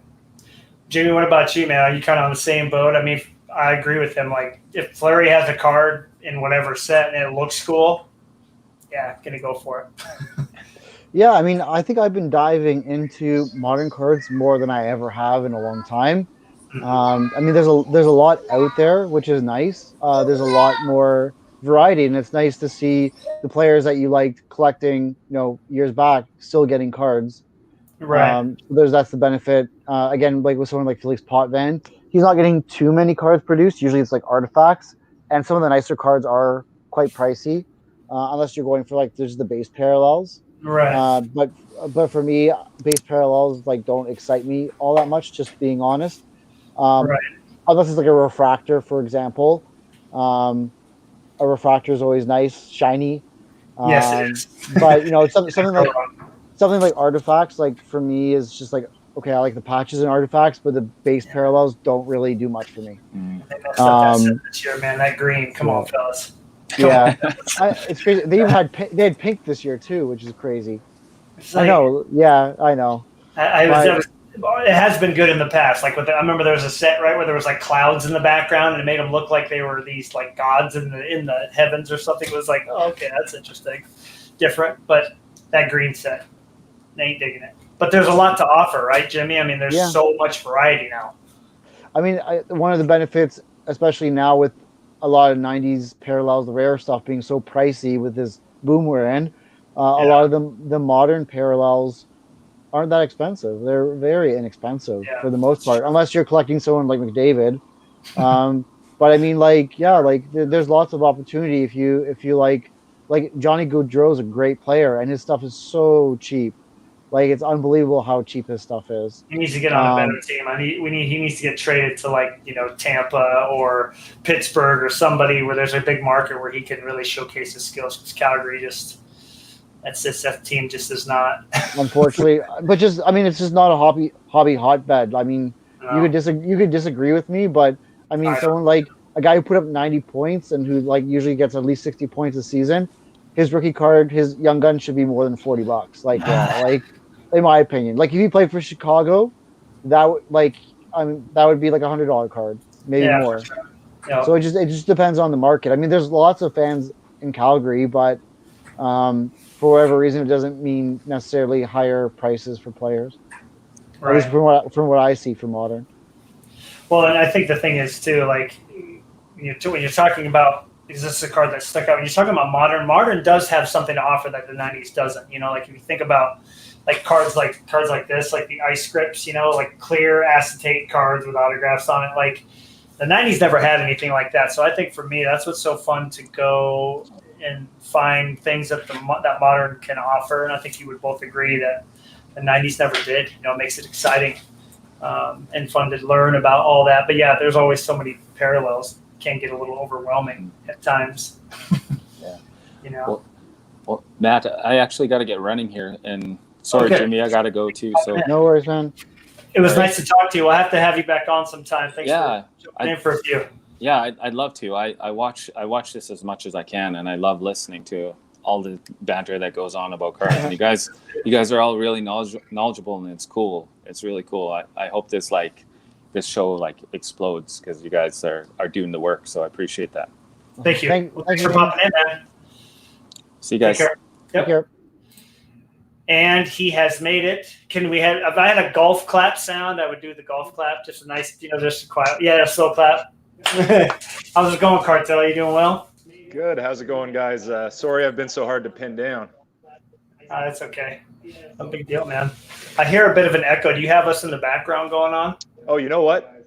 Jamie, what about you, man? Are you kind of on the same boat? I mean, I agree with him. Like, if Fleury has a card in whatever set and it looks cool, yeah, gonna go for it. Yeah, I mean, I think I've been diving into modern cards more than I ever have in a long time. I mean, there's a lot out there, which is nice. There's a lot more variety, and it's nice to see the players that you liked collecting, years back, still getting cards. Right. That's the benefit. Again, like with someone like Felix Potvin, he's not getting too many cards produced. Usually, it's like artifacts, and some of the nicer cards are quite pricey, unless you're going for like there's the base parallels. Right. But for me, base parallels like don't excite me all that much. Just being honest. Right. Unless it's like a refractor, for example. A refractor is always nice, shiny. Yes, it is. But something like artifacts, like for me, is just like, okay, I like the patches and artifacts, but the base parallels don't really do much for me. They messed up that set this year, man. That green, come on, fellas. Yeah, it's crazy. They even had pink this year too, which is crazy. Like, I know. Yeah, I know. It has been good in the past. Like I remember there was a set right where there was like clouds in the background and it made them look like they were these like gods in the heavens or something. It was like, oh, okay, that's interesting, different. But that green set, they ain't digging it. But there's a lot to offer, right, Jimmy? I mean, there's so much variety now. I mean, one of the benefits, especially now with a lot of 90s parallels, the rare stuff being so pricey with this boom we're in, a lot of the modern parallels aren't that expensive. They're very inexpensive for the most part, unless you're collecting someone like McDavid. But I mean, there's lots of opportunity if you like Johnny Gaudreau is a great player and his stuff is so cheap. Like, it's unbelievable how cheap his stuff is. He needs to get on a better team. He needs to get traded to Tampa or Pittsburgh or somebody where there's a big market where he can really showcase his skills. Because Calgary that team just is not. Unfortunately, but it's just not a hobby hotbed. I mean, you could disagree with me, but I mean, someone like a guy who put up 90 points and who like usually gets at least 60 points a season, his rookie card, his young gun should be more than $40. Like, in my opinion, like if he played for Chicago, that would be like $100 card, maybe more. Sure. Yep. So it just depends on the market. I mean, there's lots of fans in Calgary, but for whatever reason, it doesn't mean necessarily higher prices for players. Right. At least from what I see for modern. Well, and I think the thing is too, like when you're talking about, is this a card that stuck out? When you're talking about modern does have something to offer that the 90s doesn't. Like if you think about like cards like this, like the ice scripts, like clear acetate cards with autographs on it. Like the 90s never had anything like that. So I think for me, that's what's so fun to go and find things that that modern can offer. And I think you would both agree that the 90s never did. It makes it exciting and fun to learn about all that. But yeah, there's always so many parallels. Can get a little overwhelming at times. Yeah. Well, Matt, I actually got to get running here, and sorry, Jimmy, I got to go too. So no worries, man. It was nice to talk to you. We'll have to have you back on sometime. Thanks for jumping in for a few. Yeah, I'd love to. I watch this as much as I can, and I love listening to all the banter that goes on about cards. And you guys are all really knowledgeable, and it's cool. It's really cool. I hope this show explodes because you guys are doing the work. So I appreciate that. Thank you. Thanks for popping in, man. See you guys. Take care. Yep. Take care. And he has made it. If I had a golf clap sound, I would do the golf clap. Just a nice, just a quiet. Yeah, a slow clap. How's it going, Cartel? You doing well? Good. How's it going, guys? Sorry I've been so hard to pin down. That's okay. No big deal, man. I hear a bit of an echo. Do you have us in the background going on? Oh, you know what?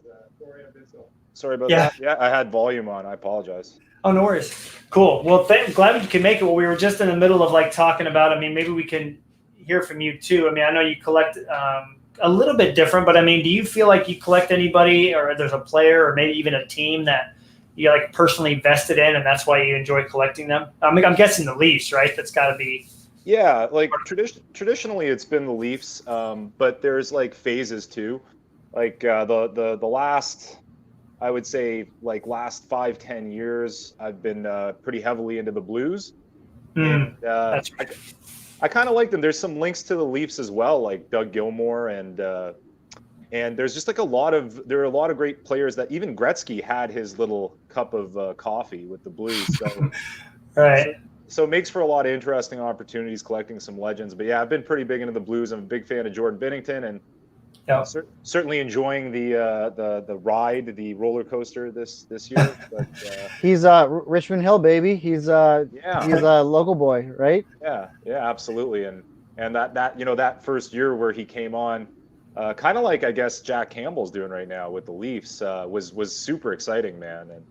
Sorry about Yeah. that. Yeah, I had volume on. I apologize. Oh, no worries. Cool. Well, glad you can make it. Well, we were just in the middle of like talking about. I mean, maybe we can hear from you too. I mean, I know you collect a little bit different, but I mean, do you feel like you collect anybody, or there's a player, or maybe even a team that you like personally vested in, and that's why you enjoy collecting them? I mean, I'm guessing the Leafs, right? That's got to be. Yeah, like traditionally it's been the Leafs, but there's like phases too. Like the last, I would say, like last 5-10 years, I've been pretty heavily into the Blues, and That's right. I kind of like them. There's some links to the Leafs as well, like Doug Gilmour, and there's just like there are a lot of great players that even Gretzky had his little cup of coffee with the Blues. So, Right. so it makes for a lot of interesting opportunities collecting some legends. But yeah, I've been pretty big into the Blues. I'm a big fan of Jordan Binnington, and certainly enjoying the ride, the roller coaster this year. But He's Richmond Hill, baby. He's a local boy, right? yeah, absolutely. And that that first year where he came on, kind of like I guess Jack Campbell's doing right now with the Leafs, was super exciting, man. And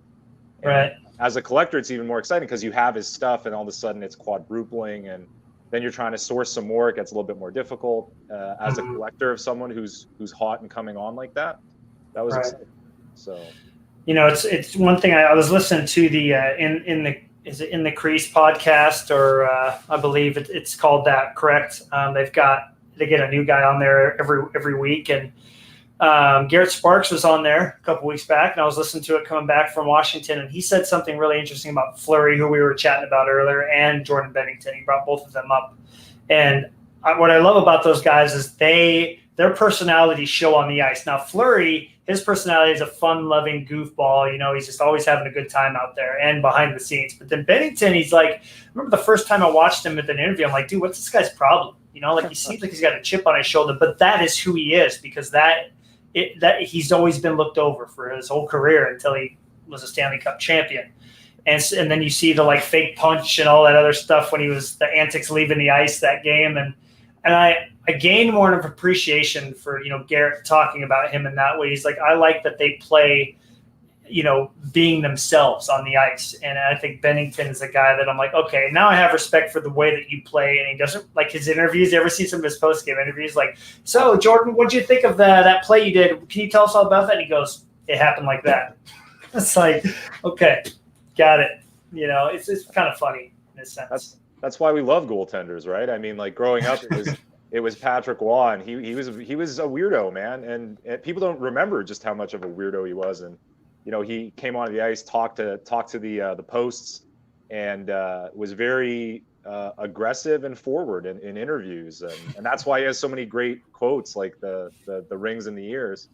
Right. as a collector, it's even more exciting because you have his stuff, and all of a sudden it's quadrupling, and then you're trying to source some more. It gets a little bit more difficult as a collector of someone who's hot and coming on like that. That was exciting. So, it's one thing. I was listening to the in the Crease podcast, or I believe it's called that. Correct. They get a new guy on there every week, and Garrett Sparks was on there a couple weeks back, and I was listening to it coming back from Washington, and he said something really interesting about Fleury, who we were chatting about earlier, and Jordan Binnington. He brought both of them up, and what I love about those guys is their personalities show on the ice. Now Fleury, his personality is a fun-loving goofball. He's just always having a good time out there and behind the scenes. But then Binnington, he's like, I remember the first time I watched him at an interview, I'm like, dude, what's this guy's problem? Like he seems like he's got a chip on his shoulder, but that is who he is, because that he's always been looked over for his whole career until he was a Stanley Cup champion. And then you see the like fake punch and all that other stuff when he was the antics leaving the ice that game. And I gained more of appreciation for, Garrett talking about him in that way. He's like, I like that they play, being themselves on the ice. And I think Binnington is a guy that I'm like, okay, now I have respect for the way that you play. And he doesn't like his interviews. You ever see some of his post-game interviews? Like, so Jordan, what'd you think of that play you did? Can you tell us all about that? And he goes, it happened like that. It's like, okay, got it. It's kind of funny in a sense. That's why we love goaltenders, right? I mean, like growing up, it was Patrick Waugh, and he was a weirdo, man, and people don't remember just how much of a weirdo he was. And he came onto the ice, talked to the posts, and was very aggressive and forward in interviews, and that's why he has so many great quotes, like the rings in the ears.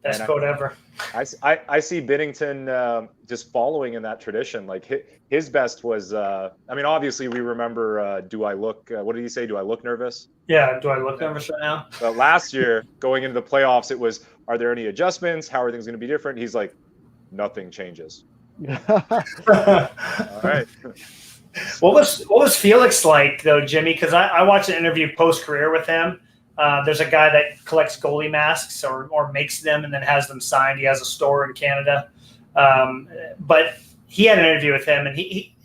Best quote ever. I see Binnington just following in that tradition. Like his best was, I mean, obviously we remember, do I look, what did he say? Do I look nervous? Yeah. Do I look nervous right now? But last year, going into the playoffs, it was, are there any adjustments? How are things going to be different? He's like, nothing changes. All right. What was Felix like though, Jimmy? Because I watched an interview post-career with him. There's a guy that collects goalie masks or makes them and then has them signed. He has a store in Canada. But he had an interview with him, and he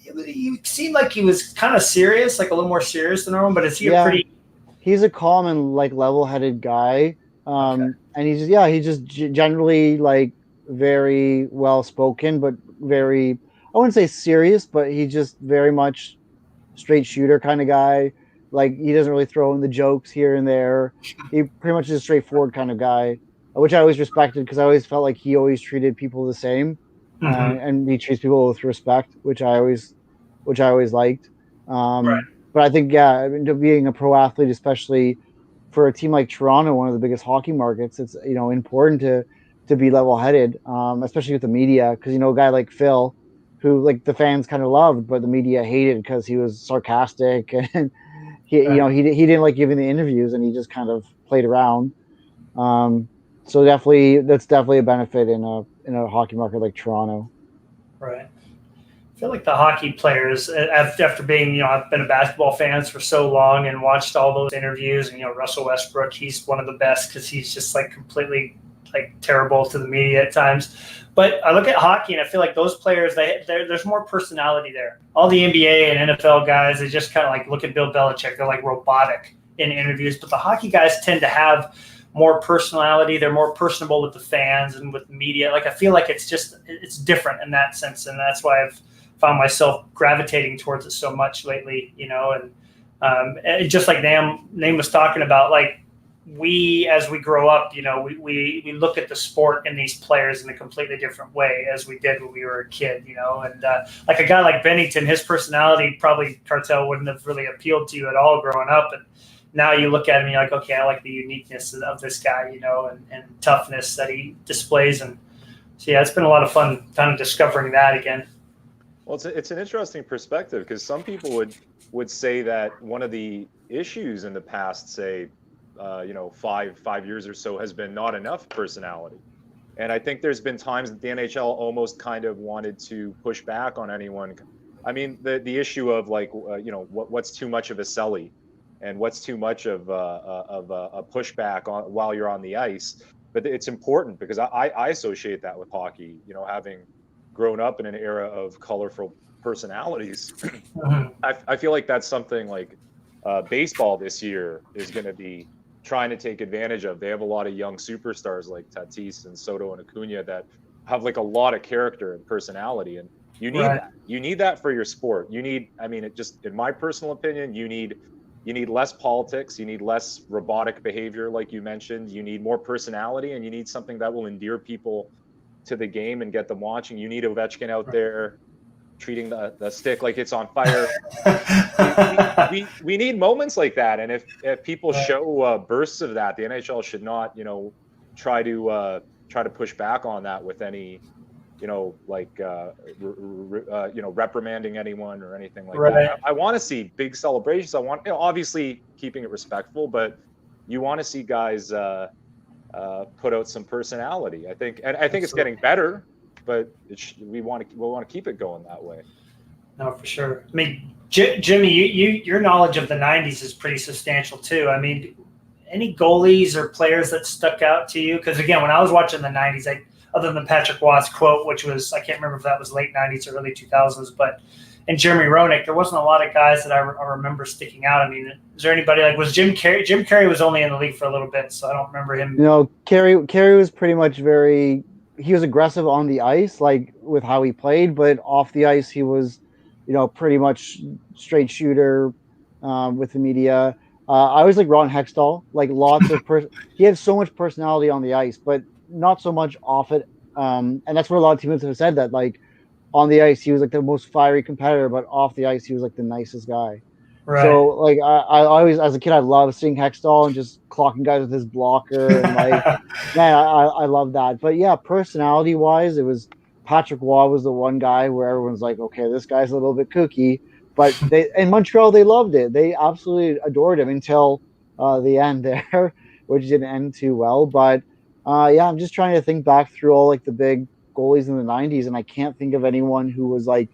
seemed like he was kind of serious, like a little more serious than normal. But is he He's a calm and like level-headed guy. And he's just generally like very well-spoken, but very, I wouldn't say serious, but he's just very much straight shooter kind of guy. Like he doesn't really throw in the jokes here and there. He pretty much is a straightforward kind of guy, which I always respected because I always felt like he always treated people the same, and he treats people with respect, which I always liked. Right. But I think being a pro athlete, especially for a team like Toronto, one of the biggest hockey markets, it's important to be level-headed, especially with the media, because a guy like Phil, who like the fans kind of loved, but the media hated because he was sarcastic and. He didn't like giving the interviews, and he just kind of played around. So that's definitely a benefit in a hockey market like Toronto. Right. I feel like the hockey players, after being, I've been a basketball fan for so long and watched all those interviews, and Russell Westbrook, he's one of the best because he's just like completely like terrible to the media at times. But I look at hockey and I feel like those players, there's more personality there. All the NBA and NFL guys, they just kind of like look at Bill Belichick. They're like robotic in interviews, but the hockey guys tend to have more personality. They're more personable with the fans and with the media. Like I feel like it's different in that sense, and that's why I've found myself gravitating towards it so much lately. And just like Nam was talking about, like as we grow up, we look at the sport and these players in a completely different way as we did when we were a kid. And like a guy like Bennington, his personality probably Cartel wouldn't have really appealed to you at all growing up, and now you look at him and you're like, okay, I like the uniqueness of this guy, and toughness that he displays. And so, yeah, it's been a lot of fun kind of discovering that again. Well, it's an interesting perspective, because some people would say that one of the issues in the past, say, 5 years or so, has been not enough personality. And I think there's been times that the NHL almost kind of wanted to push back on anyone. I mean, the issue of like, what's too much of a selly, and what's too much of a pushback while you're on the ice. But it's important, because I associate that with hockey, having grown up in an era of colorful personalities. I feel like that's something like baseball this year is going to be trying to take advantage of. They have a lot of young superstars like Tatis and Soto and Acuna that have like a lot of character and personality, and you need that. You need that for your sport. In my personal opinion, you need less politics. You need less robotic behavior, like you mentioned. You need more personality, and you need something that will endear people to the game and get them watching. You need Ovechkin out there treating the stick like it's on fire. we need moments like that, and if people show bursts of that, the NHL should not, try to push back on that with any, reprimanding anyone or anything like that. I want to see big celebrations. I want, obviously keeping it respectful, but you want to see guys put out some personality. I think it's getting better, but we want to keep it going that way. No, for sure. I mean, Jimmy, your knowledge of the '90s is pretty substantial too. I mean, any goalies or players that stuck out to you? Because again, when I was watching the '90s, other than Patrick Watt's quote, which was, I can't remember if that was late '90s or early 2000s, but and Jeremy Roenick, there wasn't a lot of guys that I remember sticking out. I mean, is there anybody like, was Jim Carrey? Jim Carrey was only in the league for a little bit, so I don't remember him. Carey was pretty much he was aggressive on the ice, like with how he played, but off the ice, he was, pretty much straight shooter with the media. I was like Ron Hextall, like lots of he had so much personality on the ice, but not so much off it. And that's what a lot of teammates have said, that like on the ice he was like the most fiery competitor, but off the ice he was like the nicest guy. Right. So like I always, as a kid, I loved seeing Hextall and just clocking guys with his blocker, and like man, I love that. But yeah, personality wise, it was Patrick Waugh was the one guy where everyone's like, okay, this guy's a little bit kooky. But in Montreal, they loved it. They absolutely adored him until the end there, which didn't end too well. But I'm just trying to think back through all like the big goalies in the '90s, and I can't think of anyone who was like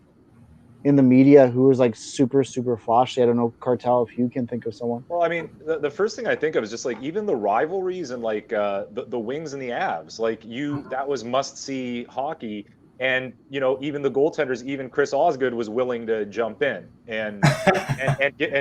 in the media who was like super, super flashy. I don't know, Cartel, if you can think of someone. Well, I mean, the first thing I think of is just like even the rivalries and like the Wings and the Avs. Like that was must-see hockey. And even the goaltenders, even Chris Osgood was willing to jump in and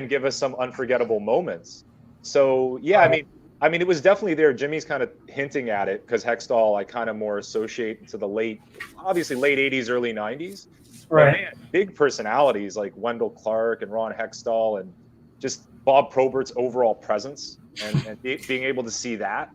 give us some unforgettable moments. So yeah, I mean, it was definitely there. Jimmy's kind of hinting at it, because Hextall I kind of more associate to the late 80s, early 90s. Right. But man, big personalities like Wendell Clark and Ron Hextall, and just Bob Probert's overall presence and being able to see that.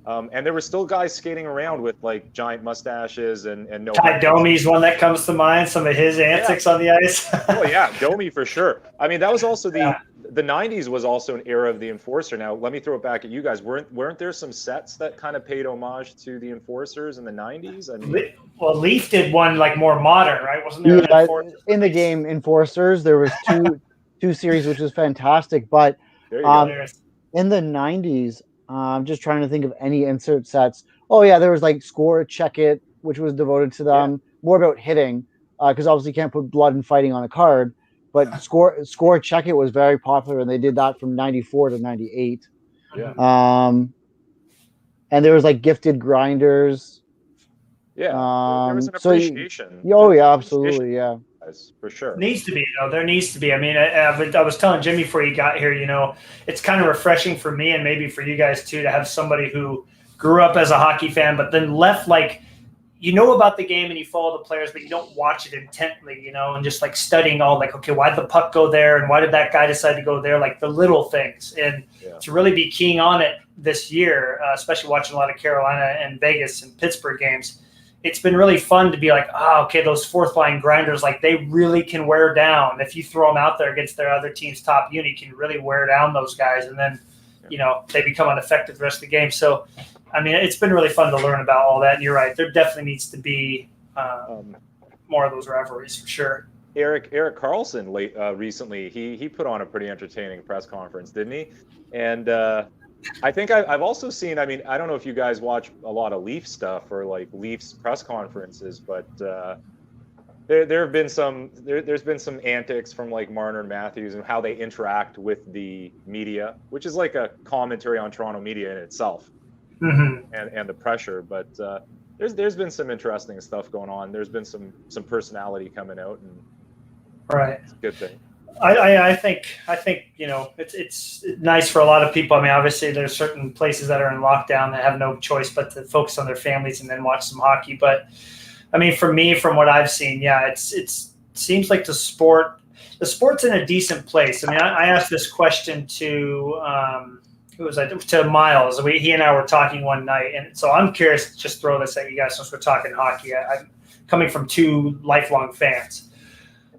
And there were still guys skating around with like giant mustaches and no. Ty Domi's one that comes to mind. Some of his antics on the ice. Oh yeah, Domi for sure. I mean, that was also the 90s was also an era of the Enforcer. Now let me throw it back at you guys. Weren't there some sets that kind of paid homage to the Enforcers in the 90s? I mean, well, Leaf did one like more modern, right? Wasn't there? Yeah, in the game Enforcers, there was two series, which was fantastic. But there you go. In the 90s. I'm just trying to think of any insert sets. Oh yeah, there was like Score, Check It, which was devoted to them, more about hitting. because obviously you can't put blood and fighting on a card. But score check it was very popular, and they did that from 94 to 98. Yeah. And there was like gifted grinders. Yeah, there was an So appreciation. yeah, absolutely, yeah. For sure. Needs to be, there needs to be. I mean, I was telling Jimmy before you got here, it's kind of refreshing for me and maybe for you guys too to have somebody who grew up as a hockey fan, but then left like, about the game and you follow the players, but you don't watch it intently, and just like studying all like, okay, why did the puck go there? And why did that guy decide to go there? Like the little things. And to really be keying on it this year, especially watching a lot of Carolina and Vegas and Pittsburgh games, it's been really fun to be like, okay, those fourth line grinders, like they really can wear down. If you throw them out there against their other team's top unit, you can really wear down those guys. And then, they become ineffective the rest of the game. So, I mean, it's been really fun to learn about all that. And you're right. There definitely needs to be more of those rivalries for sure. Erik Karlsson recently, he put on a pretty entertaining press conference, didn't he? And I think I've also seen, I mean, I don't know if you guys watch a lot of Leaf stuff or like Leafs press conferences, but there's been some antics from like Marner and Matthews and how they interact with the media, which is like a commentary on Toronto media in itself. Mm-hmm. And the pressure, but there's been some interesting stuff going on. There's been some personality coming out, and right, it's a good thing. I think it's nice for a lot of people. I mean, obviously there's certain places that are in lockdown that have no choice but to focus on their families and then watch some hockey. But I mean, for me, from what I've seen, it seems like the sport's in a decent place. I mean, I asked this question to to Miles. He and I were talking one night, and so I'm curious to just throw this at you guys since we're talking hockey. I'm coming from two lifelong fans.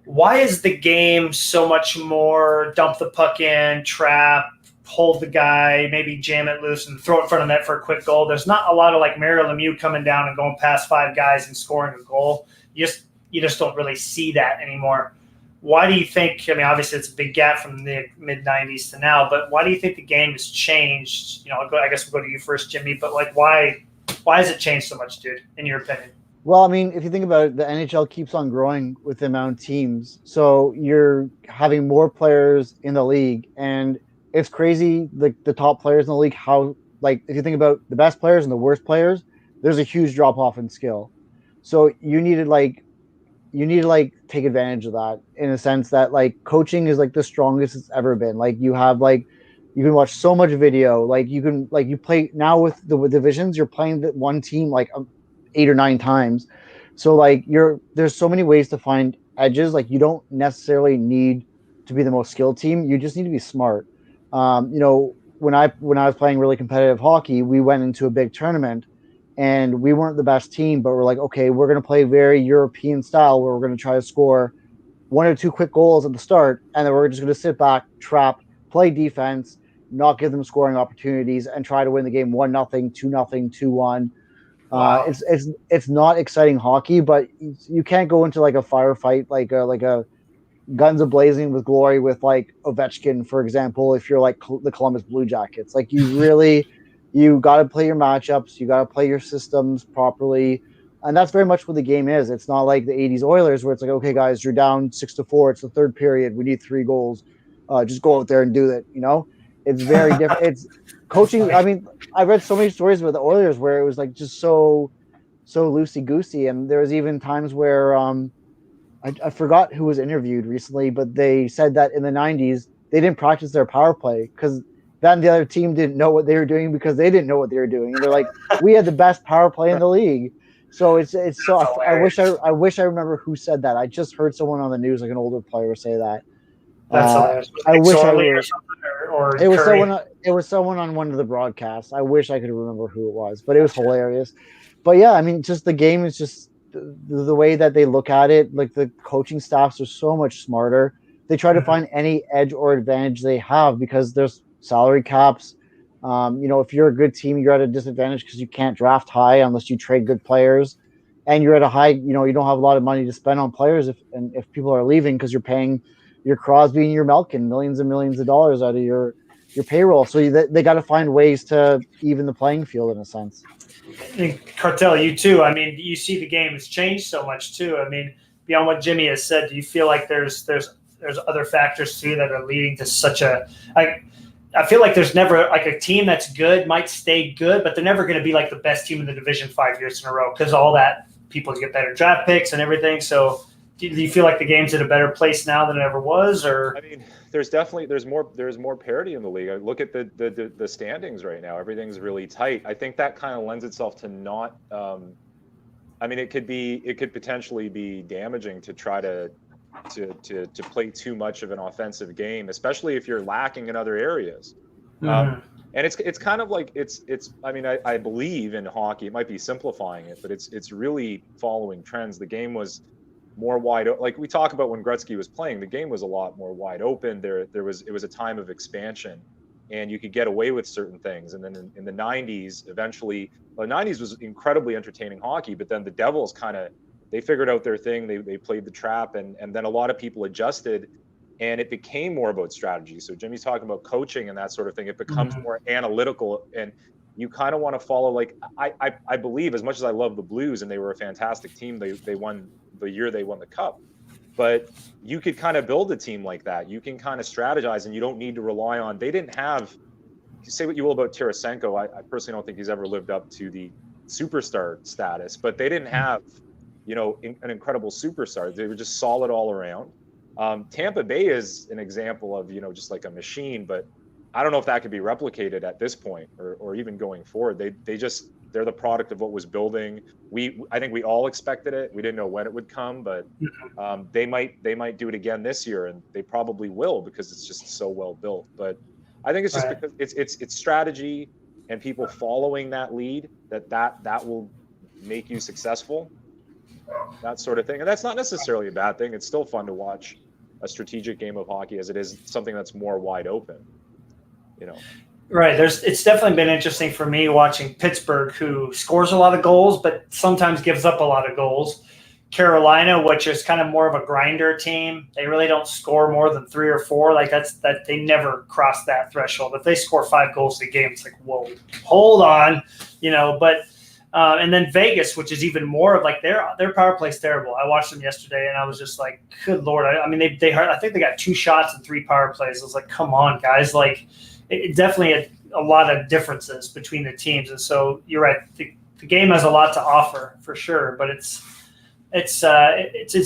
Why is the game so much more dump the puck in, trap, hold the guy, maybe jam it loose and throw it in front of net for a quick goal? There's not a lot of like Mario Lemieux coming down and going past five guys and scoring a goal. You just don't really see that anymore. Why do you think, I mean, obviously it's a big gap from the mid-90s to now, but why do you think the game has changed? I guess we'll go to you first, Jimmy, but like why has it changed so much, dude, in your opinion? Well, I mean, if you think about it, the NHL keeps on growing with the amount of teams. So you're having more players in the league, and it's crazy, the top players in the league, how, like, if you think about the best players and the worst players, there's a huge drop-off in skill. So you need to take advantage of that in a sense that like coaching is like the strongest it's ever been. Like you have like you can watch so much video. Like you can like you play now with the divisions. You're playing the one team like 8 or 9 times. So like there's so many ways to find edges. Like you don't necessarily need to be the most skilled team. You just need to be smart. When I was playing really competitive hockey, we went into a big tournament. And we weren't the best team, but we're like, okay, we're going to play very European style where we're going to try to score 1 or 2 quick goals at the start. And then we're just going to sit back, trap, play defense, not give them scoring opportunities, and try to win the game 1-0, 2-0, 2-1. Wow. It's not exciting hockey, but you can't go into like a firefight, like a guns a-blazing with glory with like Ovechkin, for example, if you're like the Columbus Blue Jackets. Like you got to play your matchups. You got to play your systems properly. And that's very much what the game is. It's not like the 80s Oilers where it's like, okay, guys, you're down 6-4. It's the third period. We need 3 goals. Just go out there and do it. It's very different. It's coaching. I mean, I read so many stories about the Oilers where it was like just so loosey-goosey. And there was even times where I forgot who was interviewed recently, but they said that in the 90s, they didn't practice their power play because then the other team didn't know what they were doing because they didn't know what they were doing. And they're like, we had the best power play in the league. So it's so I wish I remember who said that. I just heard someone on the news, like an older player, say that. That's hilarious. I wish I or were. something, or It was Curry. someone on one of the broadcasts. I wish I could remember who it was, but it was hilarious. But yeah, I mean, just the game is just the way that they look at it. Like the coaching staffs are so much smarter. They try to find any edge or advantage they have because there's salary caps. If you're a good team, you're at a disadvantage because you can't draft high unless you trade good players, and you're at a high. You don't have a lot of money to spend on players if people are leaving because you're paying your Crosby and your Malkin millions and millions of dollars out of your payroll. So they got to find ways to even the playing field in a sense. And Cartel, you too. I mean, you see the game has changed so much too. I mean, beyond what Jimmy has said, do you feel like there's other factors too that are leading to such a like? I feel like there's never like a team that's good might stay good, but they're never going to be like the best team in the division 5 years in a row because all that people get better draft picks and everything. So do you feel like the game's in a better place now than it ever was? Or I mean, there's more parity in the league. I look at the standings right now. Everything's really tight. I think that kind of lends itself to not. I mean, it could potentially be damaging to try to play too much of an offensive game, especially if you're lacking in other areas. And it's kind of like it's. I mean, I believe in hockey. It might be simplifying it, but it's really following trends. The game was more wide open. Like we talk about when Gretzky was playing, the game was a lot more wide open. It was a time of expansion, and you could get away with certain things. And then in the 90s, eventually, the 90s was incredibly entertaining hockey, but then the Devils they figured out their thing. They played the trap, and then a lot of people adjusted, and it became more about strategy. So Jimmy's talking about coaching and that sort of thing. It becomes more analytical, and you kind of want to follow. Like I believe, as much as I love the Blues, and they were a fantastic team, they won the year they won the Cup. But you could kind of build a team like that. You can kind of strategize, and you don't need to rely on. They didn't have. You say what you will about Tarasenko. I personally don't think he's ever lived up to the superstar status, but they didn't have, an incredible superstar. They were just solid all around. Tampa Bay is an example of, just like a machine, but I don't know if that could be replicated at this point or even going forward. They're the product of what was building. I think we all expected it. We didn't know when it would come, but they might do it again this year, and they probably will because it's just so well built. But I think it's just because it's strategy and people following that lead that will make you successful. That sort of thing. And that's not necessarily a bad thing. It's still fun to watch a strategic game of hockey as it is something that's more wide open. Right. It's definitely been interesting for me watching Pittsburgh, who scores a lot of goals, but sometimes gives up a lot of goals. Carolina, which is kind of more of a grinder team. They really don't score more than 3 or 4. Like that they never cross that threshold. If they score 5 goals a game, it's like, whoa, hold on, but and then Vegas, which is even more of like their power play is terrible. I watched them yesterday, and I was just like, good Lord. I mean, I think they got 2 shots and 3 power plays. I was like, come on, guys. Like, it definitely a lot of differences between the teams. And so you're right. The game has a lot to offer for sure, but it's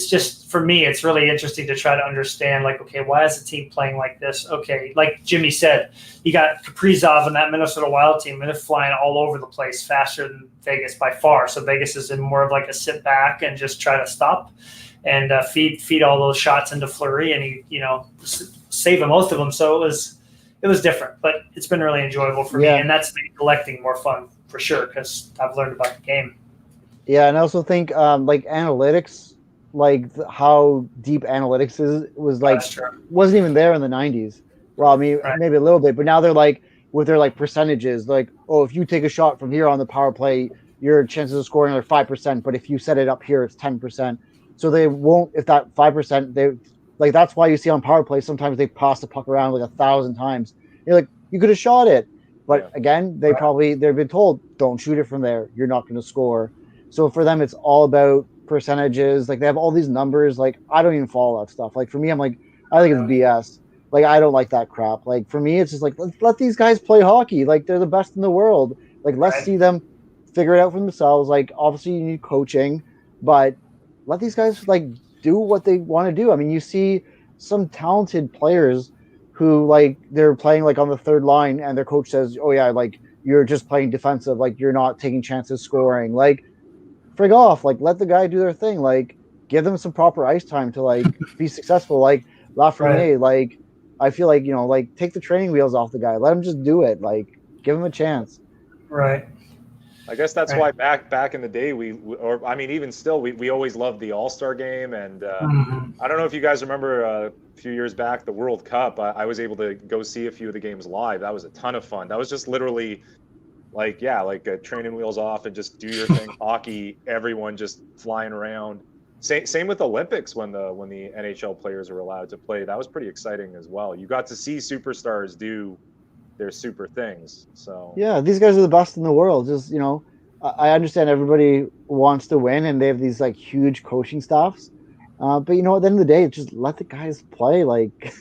just, for me, it's really interesting to try to understand, like, okay, why is the team playing like this? Okay, like Jimmy said, you got Kaprizov and that Minnesota Wild team, and they're flying all over the place faster than Vegas by far. So Vegas is in more of like a sit back and just try to stop and feed all those shots into Fleury, and he saving most of them. So it was different, but it's been really enjoyable for me, and that's made collecting more fun for sure because I've learned about the game. Yeah, and I also think like analytics, like how deep analytics wasn't even there in the 90s. Well, I mean, maybe a little bit, but now they're like with their like percentages, like, oh, if you take a shot from here on the power play, your chances of scoring are 5%, but if you set it up here, it's 10%. So they won't, if that 5%, they like, that's why you see on power play sometimes they pass the puck around like 1,000 times. You're like, you could have shot it, but again, they've been told, don't shoot it from there. You're not going to score. So for them, it's all about percentages. Like, they have all these numbers. Like, I don't even follow that stuff. Like, for me, I'm like, I think it's BS. Like, I don't like that crap. Like, for me, it's just like, let these guys play hockey. Like, they're the best in the world. Like, let's see them figure it out for themselves. Like, obviously you need coaching, but let these guys like do what they want to do. I mean, you see some talented players who, like, they're playing like on the third line and their coach says, oh yeah, like, you're just playing defensive. Like, you're not taking chances scoring. Like, frig off. Like, let the guy do their thing. Like, give them some proper ice time to like be successful. Like Lafreniere, like, I feel like, like, take the training wheels off the guy. Let him just do it. Like, give him a chance. Right. I guess that's why back in the day even still we always loved the All-Star game, and I don't know if you guys remember a few years back the World Cup. I was able to go see a few of the games live. That was a ton of fun. That was just literally like training wheels off and just do your thing. Hockey, everyone just flying around. Same with Olympics when the NHL players were allowed to play. That was pretty exciting as well. You got to see superstars do their super things. So yeah, these guys are the best in the world. Just, I understand everybody wants to win and they have these like huge coaching staffs. But you know, at the end of the day, just let the guys play. Like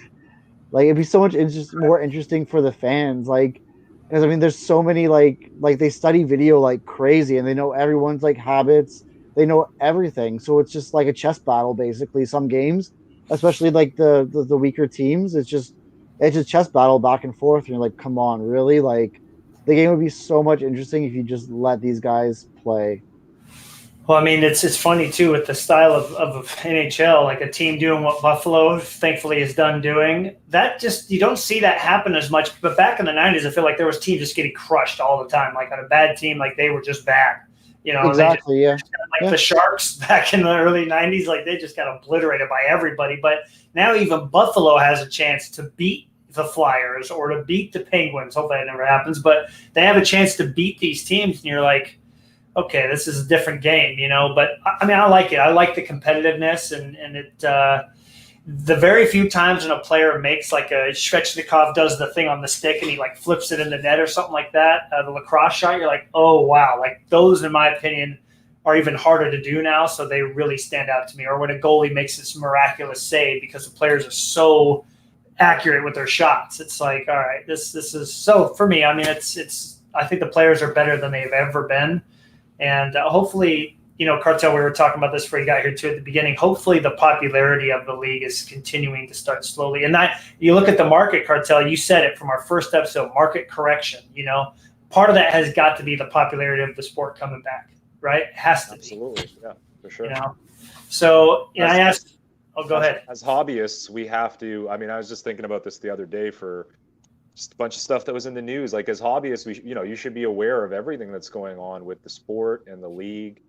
it'd be so much more interesting for the fans. Like, because I mean, there's so many like they study video like crazy, and they know everyone's like habits. They know everything, so it's just like a chess battle basically. Some games, especially like the weaker teams, it's just chess battle back and forth. And you're like, come on, really? Like, the game would be so much interesting if you just let these guys play. Well, I mean, it's funny too with the style of NHL, like a team doing what Buffalo thankfully is done doing. That just you don't see that happen as much. But back in the '90s, I feel like there was teams just getting crushed all the time. Like on a bad team, like they were just bad. You know, Exactly. Yeah. like the Sharks back in the early '90s, like they just got obliterated by everybody. But now even Buffalo has a chance to beat the Flyers or to beat the Penguins. Hopefully that never happens, but they have a chance to beat these teams, and you're like, okay, this is a different game, you know. But I mean, I like it. I like the competitiveness, and it. The very few times when a player makes like a Svechnikov does the thing on the stick and he like flips it in the net or something like that, the lacrosse shot, you're like, oh wow, like those, in my opinion, are even harder to do now. So they really stand out to me. Or when a goalie makes this miraculous save because the players are so accurate with their shots, it's like, all right, this is so for me. I mean, it's. I think the players are better than they've ever been. And hopefully, you know, Cartel, we were talking about this before you got here too at the beginning. Hopefully the popularity of the league is continuing to start slowly. And that you look at the market, Cartel, you said it from our first episode, market correction, you know, part of that has got to be the popularity of the sport coming back, right? It has to Absolutely. be. Yeah, for sure. You know? So, you know, I asked, go ahead. As hobbyists, we have to, I mean, I was just thinking about this the other day for just a bunch of stuff that was in the news. Like as hobbyists, you should be aware of everything that's going on with the sport and the league,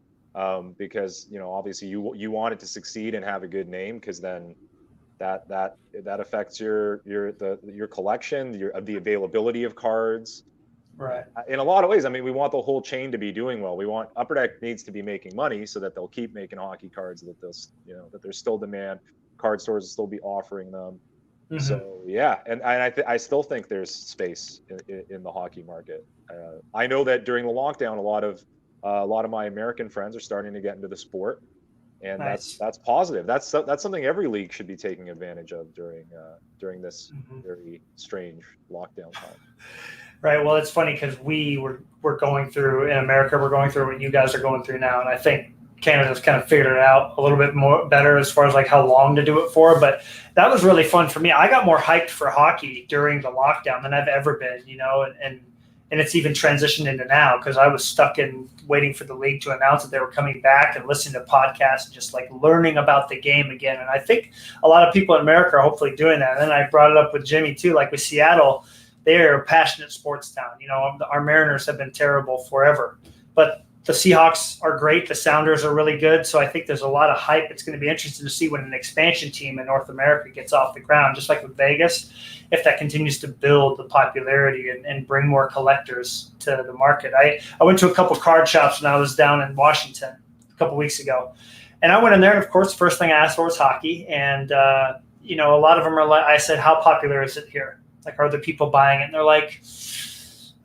because obviously you want it to succeed and have a good name, because then that affects your collection, the availability of cards. Right. In a lot of ways, I mean, we want the whole chain to be doing well. We want Upper Deck needs to be making money so that they'll keep making hockey cards, that that there's still demand, card stores will still be offering them. Mm-hmm. So yeah, and I still think there's space in the hockey market. I know that during the lockdown, a lot of my American friends are starting to get into the sport, and nice. that's positive. That's something every league should be taking advantage of during this very strange lockdown time. Right. Well, it's funny because we're going through in America, we're going through what you guys are going through now, and I think Canada's kind of figured it out a little bit more better as far as like how long to do it for. But that was really fun for me. I got more hyped for hockey during the lockdown than I've ever been, and it's even transitioned into now because I was stuck in waiting for the league to announce that they were coming back and listening to podcasts and just like learning about the game again. And I think a lot of people in America are hopefully doing that. And then I brought it up with Jimmy too, like with Seattle, they're a passionate sports town. Our Mariners have been terrible forever, but the Seahawks are great. The Sounders are really good. So I think there's a lot of hype. It's going to be interesting to see when an expansion team in North America gets off the ground, just like with Vegas, if that continues to build the popularity and bring more collectors to the market. I went to a couple card shops when I was down in Washington a couple weeks ago. And I went in there, and of course, the first thing I asked for was hockey. And, a lot of them are like, I said, how popular is it here? Like, are there people buying it? And they're like,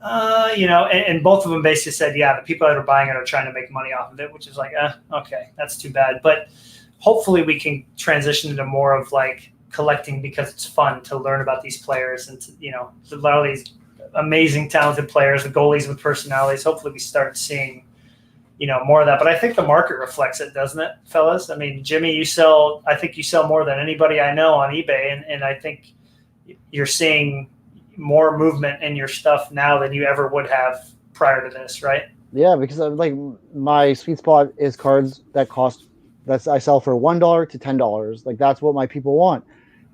and both of them basically said, yeah, the people that are buying it are trying to make money off of it, which is like, okay, that's too bad. But hopefully we can transition into more of like collecting because it's fun to learn about these players and, a lot of these amazing, talented players, the goalies with personalities. Hopefully we start seeing, more of that. But I think the market reflects it, doesn't it, fellas? I mean, Jimmy, I think you sell more than anybody I know on eBay. And I think you're seeing more movement in your stuff now than you ever would have prior to this, right? Yeah, because my sweet spot is cards that I sell for $1 to $10. Like that's what my people want.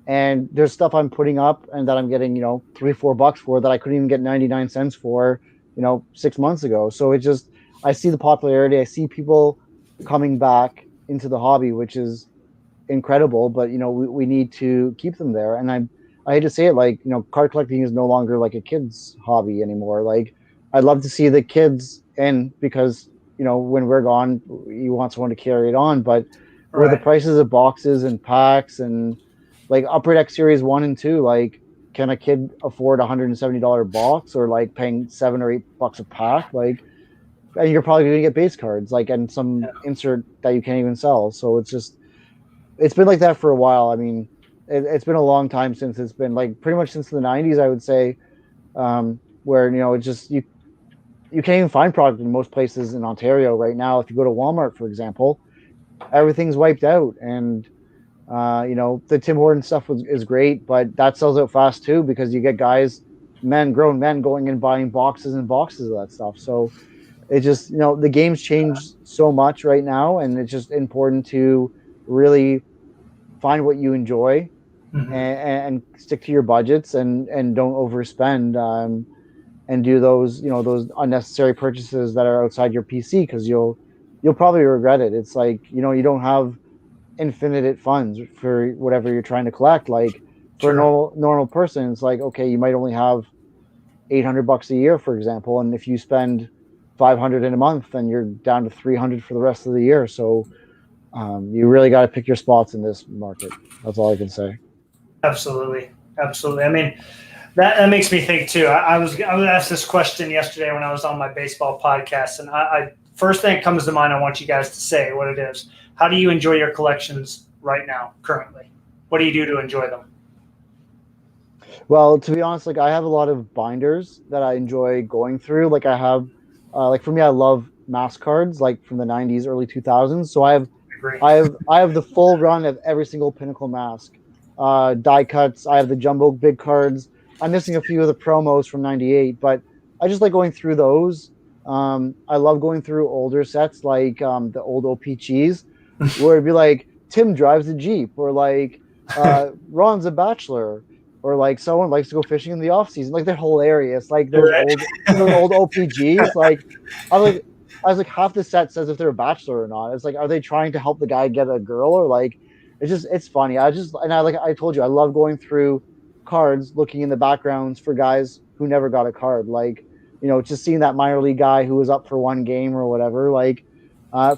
And there's stuff I'm putting up and that I'm getting, $3-4 for that I couldn't even get 99 cents for, 6 months ago. So I see the popularity. I see people coming back into the hobby, which is incredible, but we need to keep them there. And I hate to say it, card collecting is no longer like a kid's hobby anymore. Like, I'd love to see the kids in because, when we're gone, you want someone to carry it on. But with the prices of boxes and packs and like Upper Deck Series 1 and 2, like, can a kid afford a $170 box or like paying $7 or $8 a pack? Like, and you're probably going to get base cards, like, and some insert that you can't even sell. So it's just, it's been like that for a while. I mean, it's been a long time since it's been like pretty much since the '90s, I would say, where it's just you can't even find product in most places in Ontario right now. If you go to Walmart, for example, everything's wiped out, and the Tim Horton stuff is great, but that sells out fast too because you get guys, grown men, going and buying boxes and boxes of that stuff. So it just the game's changed so much right now, and it's just important to really find what you enjoy Mhm. and stick to your budgets and don't overspend. And do those unnecessary purchases that are outside your PC because you'll probably regret it. It's like you don't have infinite funds for whatever you're trying to collect. Like for a True. normal person, it's like okay, you might only have $800 a year, for example, and if you spend 500 in a month, then you're down to 300 for the rest of the year. So you really got to pick your spots in this market. That's all I can say. Absolutely. Absolutely. I mean, that makes me think too. I was asked this question yesterday when I was on my baseball podcast, and I first thing that comes to mind, I want you guys to say what it is. How do you enjoy your collections right now, currently? What do you do to enjoy them? Well, to be honest, like I have a lot of binders that I enjoy going through. Like I have, like for me, I love mask cards, like from the '90s, early 2000s. So I agree. I have the full run of every single Pinnacle mask, die cuts. I have the jumbo big cards. I'm missing a few of the promos from '98, but I just like going through those. I love going through older sets like the old OPGs, where it'd be like Tim drives a Jeep, or like Ron's a bachelor, or like someone likes to go fishing in the off season. Like they're hilarious. Like those old OPGs. Like I was like I was like half the set says if they're a bachelor or not. It's like are they trying to help the guy get a girl, or like it's funny. I told you I love going through cards, looking in the backgrounds for guys who never got a card. Like just seeing that minor league guy who was up for one game or whatever. Like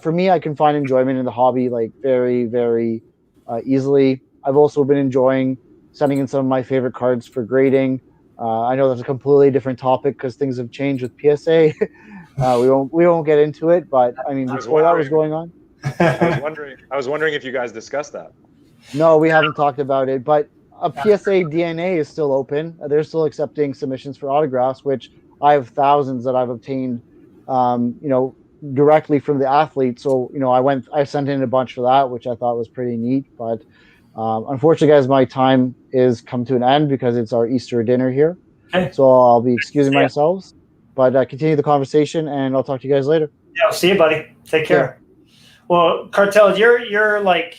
for me, I can find enjoyment in the hobby like very, very easily. I've also been enjoying sending in some of my favorite cards for grading. I know that's a completely different topic because things have changed with PSA. We won't get into it, but I mean, I was before that was wondering. going on, I was wondering if you guys discussed that. no, we haven't talked about it. But a PSA DNA is still open. They're still accepting submissions for autographs, which I have thousands that I've obtained, um, you know, directly from the athlete. So I sent in a bunch for that, which I thought was pretty neat. But unfortunately, guys, my time is come to an end because it's our Easter dinner here. Okay. So I'll be excusing See ya. myself. But continue the conversation, and I'll talk to you guys later. Yeah, see you, buddy. Take care. Well, Cartel, you're like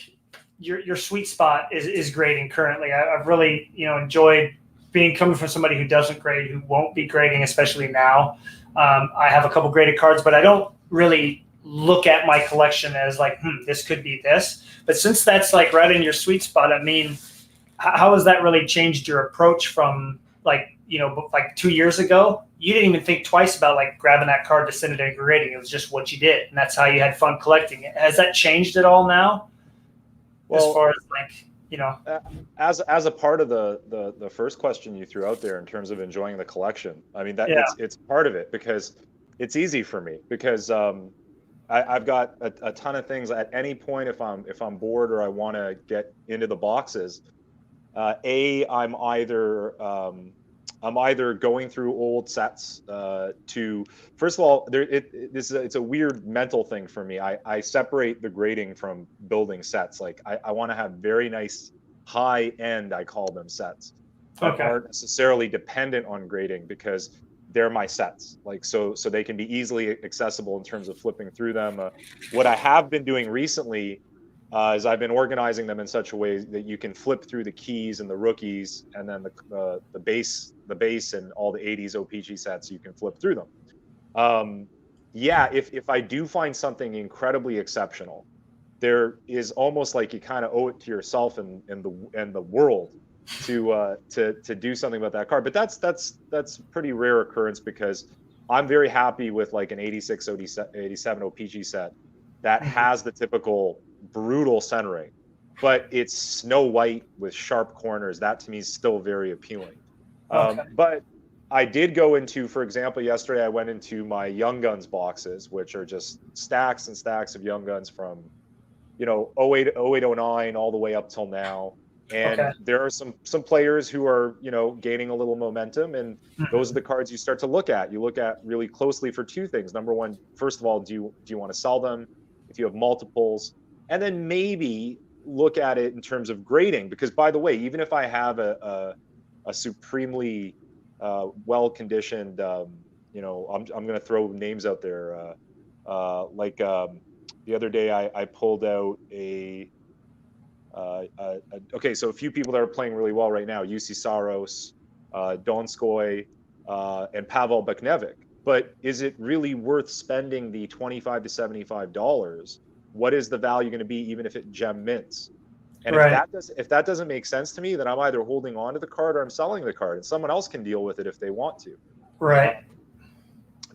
your sweet spot is grading currently. I've really enjoyed coming from somebody who doesn't grade, who won't be grading, especially now. I have a couple graded cards, but I don't really look at my collection as like, this could be this. But since that's like right in your sweet spot, I mean, how has that really changed your approach from like 2 years ago? You didn't even think twice about like grabbing that card to send it in grading. It was just what you did, and that's how you had fun collecting it. Has that changed at all now? Well, As far as like as a part of the first question you threw out there in terms of enjoying the collection, I mean that Yeah. it's part of it because it's easy for me because I've got a ton of things at any point if I'm bored or I want to get into the boxes. I'm either going through old sets to first of all it's a weird mental thing for me. I separate the grading from building sets. Like I want to have very nice high end, I call them, sets that Okay. aren't necessarily dependent on grading because they're my sets. Like so they can be easily accessible in terms of flipping through them. What I have been doing recently is I've been organizing them in such a way that you can flip through the keys and the rookies, and then the base and all the '80s OPG sets. You can flip through them. Yeah, if I do find something incredibly exceptional, there is almost like you kind of owe it to yourself and the world to do something about that card. But that's pretty rare occurrence because I'm very happy with like an 86, 87 OPG set that has the typical brutal centering, but it's snow white with sharp corners. That to me is still very appealing. Okay. But I did go into, for example, yesterday I went into my Young Guns boxes, which are just stacks and stacks of Young Guns from 08, 09 all the way up till now. And Okay. there are some players who are, gaining a little momentum, and those are the cards you start to look at. You look at really closely for two things. Number one, first of all, do you want to sell them if you have multiples? And then maybe look at it in terms of grading, because by the way, even if I have a supremely well-conditioned, I'm going to throw names out there, like the other day I pulled out okay, so a few people that are playing really well right now: UC Saros, Donskoy, and Pavel Beknevic. But is it really worth spending the $25 to $75? What is the value going to be, even if it gem mints? And Right. if that doesn't make sense to me, then I'm either holding on to the card or I'm selling the card, and someone else can deal with it if they want to. Right.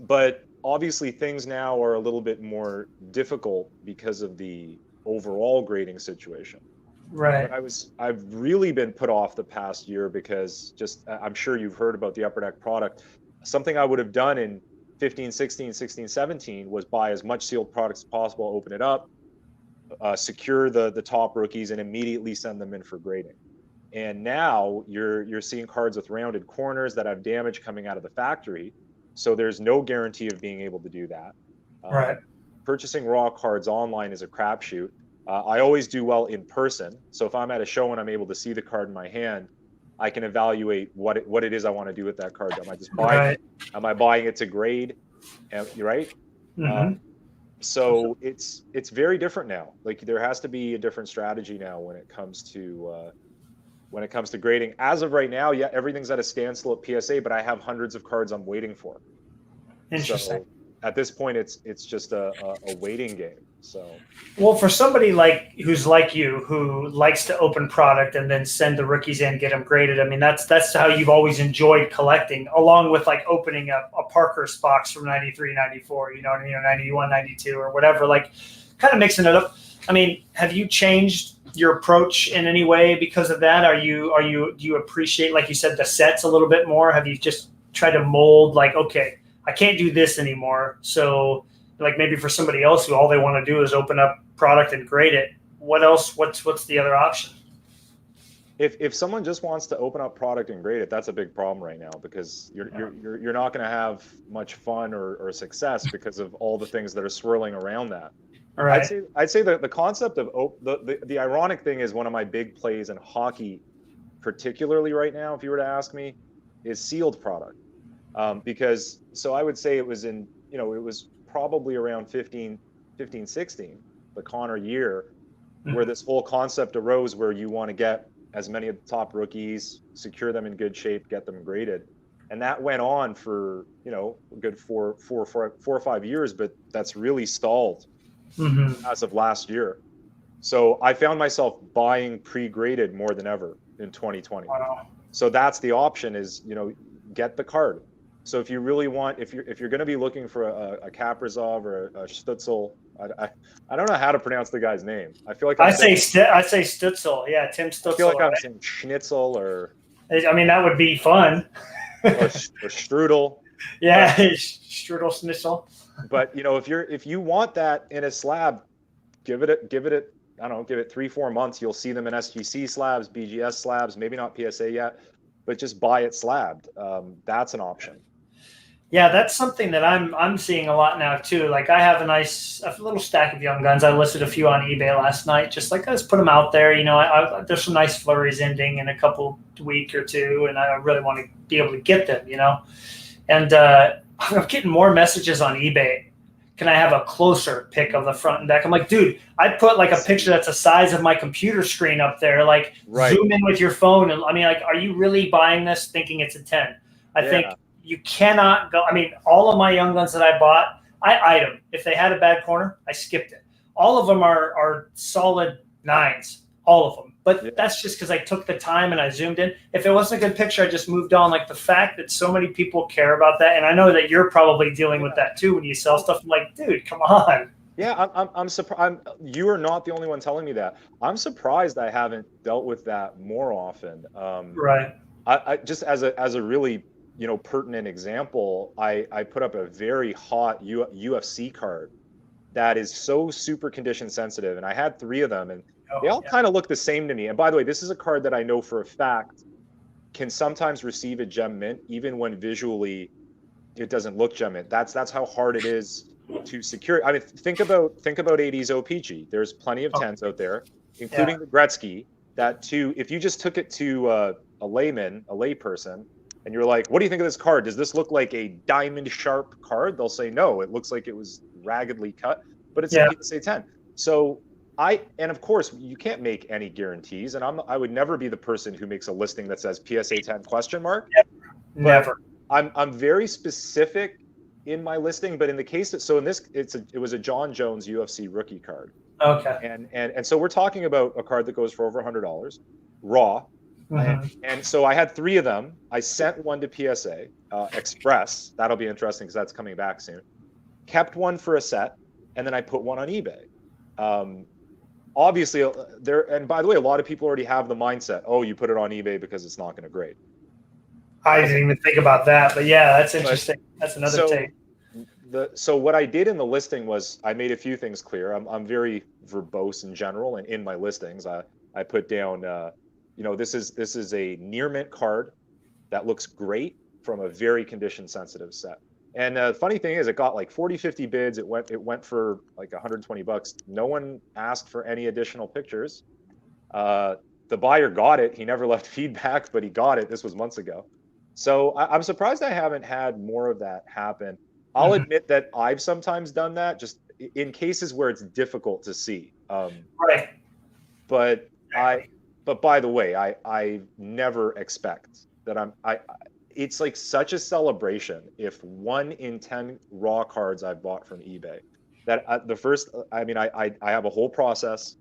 But obviously, things now are a little bit more difficult because of the overall grading situation. Right. But I've really been put off the past year because I'm sure you've heard about the Upper Deck product. Something I would have done in 15, 16, 16, 17 was buy as much sealed products as possible, open it up, secure the top rookies, and immediately send them in for grading. And now you're seeing cards with rounded corners that have damage coming out of the factory. So there's no guarantee of being able to do that. Right. Purchasing raw cards online is a crapshoot. I always do well in person. So if I'm at a show and I'm able to see the card in my hand, I can evaluate what it is I want to do with that card. Am I just buying it? Am I buying it to grade? Right? Mm-hmm. So it's very different now. Like, there has to be a different strategy now when it comes to grading. As of right now, yeah, everything's at a standstill at PSA, but I have hundreds of cards I'm waiting for. Interesting. So at this point, it's just a waiting game. So, well, for somebody who's like you, who likes to open product and then send the rookies in, get them graded. I mean, that's how you've always enjoyed collecting, along with like opening a Parker's box from 93, 94, 91, 92 or whatever, like kind of mixing it up. I mean, have you changed your approach in any way because of that? Do you appreciate, like you said, the sets a little bit more? Have you just tried to mold, like, okay, I can't do this anymore, so like maybe for somebody else who all they want to do is open up product and grade it, what else? What's the other option? If someone just wants to open up product and grade it, that's a big problem right now, because you're not going to have much fun or success because of all the things that are swirling around that. All right. I'd say the concept of the ironic thing is, one of my big plays in hockey, particularly right now, if you were to ask me, is sealed product, because so I would say it was it was probably around 15, 16, the Connor year, where this whole concept arose, where you want to get as many of the top rookies, secure them in good shape, get them graded. And that went on for, a good four or 5 years, but that's really stalled as of last year. So I found myself buying pre-graded more than ever in 2020. Wow. So that's the option, is, get the card. So if you really want, if you're going to be looking for a Kaprizov or a Stutzel, I don't know how to pronounce the guy's name. I feel like I say Stutzel. Yeah, Tim Stutzel. I feel like I'm saying Schnitzel, or I mean, that would be fun. or Strudel. Yeah, Strudel Schnitzel. But if you want that in a slab, give it I don't know, give it 3-4 months. You'll see them in SGC slabs, BGS slabs, maybe not PSA yet, but just buy it slabbed. That's an option. Yeah, that's something that I'm seeing a lot now too. Like, I have a little stack of Young Guns. I listed a few on eBay last night. Just like, let's put them out there. There's some nice flurries ending in a week or two, and I really want to be able to get them. And I'm getting more messages on eBay. Can I have a closer pic of the front and back? I'm like, dude, I put like a picture that's the size of my computer screen up there. Like, right. Zoom in with your phone. And I mean, like, are you really buying this thinking it's a 10? I think you cannot go. I mean, all of my Young Guns that I bought, I eyed them. If they had a bad corner, I skipped it. All of them are solid 9s, all of them. But that's just because I took the time and I zoomed in. If it wasn't a good picture, I just moved on. Like, the fact that so many people care about that, and I know that you're probably dealing with that too when you sell stuff. I'm like, dude, come on. Yeah, I'm surprised. You are not the only one telling me that. I'm surprised I haven't dealt with that more often. Right. I just as a really pertinent example, I put up a very hot UFC card that is so super condition sensitive. And I had 3 of them, and they all yeah. kind of look the same to me. And by the way, this is a card that I know for a fact can sometimes receive a gem mint, even when visually it doesn't look gem mint. That's how hard it is to secure. I mean, think about 80s OPG. There's plenty of 10s out there, including the Gretzky. That too, if you just took it to a layperson, and you're like, what do you think of this card? Does this look like a diamond sharp card? They'll say, no, it looks like it was raggedly cut, but it's a PSA 10. So and of course, you can't make any guarantees. And I would never be the person who makes a listing that says PSA 10 question mark. Never. I'm very specific in my listing, but in the case that, so in this, it was a John Jones UFC rookie card. Okay. And so we're talking about a card that goes for over $100 raw. And so I had 3 of them. I sent one to PSA Express. That'll be interesting because that's coming back soon. Kept one for a set, and then I put one on eBay. Obviously, and by the way, a lot of people already have the mindset, oh, you put it on eBay because it's not going to grade. I didn't even think about that, but yeah, that's interesting. That's another take. So what I did in the listing was I made a few things clear. I'm very verbose in general, and in my listings, I put down, this is a near mint card that looks great from a very condition sensitive set. And the funny thing is, it got like 40, 50 bids. It went for like $120. No one asked for any additional pictures. The buyer got it. He never left feedback, but he got it. This was months ago. So I'm surprised I haven't had more of that happen. I'll admit that I've sometimes done that just in cases where it's difficult to see. Right. But by the way, I never expect that it's like such a celebration if 1 in 10 raw cards I've bought from eBay that I have a whole process.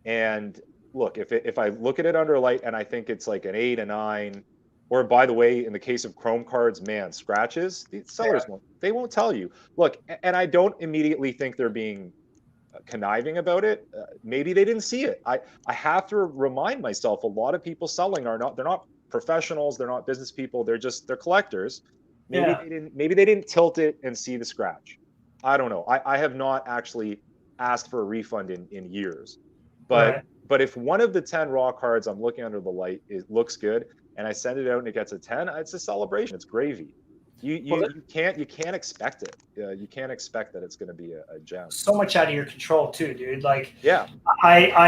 And look, if I look at it under light and I think it's like an 8, a 9, or by the way, in the case of Chrome cards, man, scratches, the sellers won't tell you. Look, and I don't immediately think they're being conniving about it. Maybe they didn't see it. I have to remind myself, a lot of people selling they're not professionals, they're not business people, they're collectors. Maybe they didn't tilt it and see the scratch. I don't know. I have not actually asked for a refund in years. But if one of the 10 raw cards I'm looking under the light looks good, and I send it out and it gets a 10, it's a celebration. It's gravy. You can't expect it. You can't expect that it's going to be a gem. So much out of your control too, dude. Like, yeah,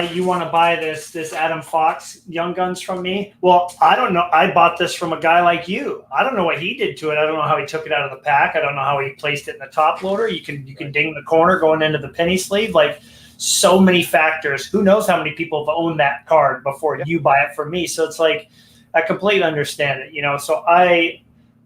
you want to buy this Adam Fox Young Guns from me? Well, I don't know. I bought this from a guy like you. I don't know what he did to it. I don't know how he took it out of the pack. I don't know how he placed it in the top loader. You can ding the corner going into the penny sleeve. Like, so many factors. Who knows how many people have owned that card before you buy it from me? So it's like, I completely understand it, So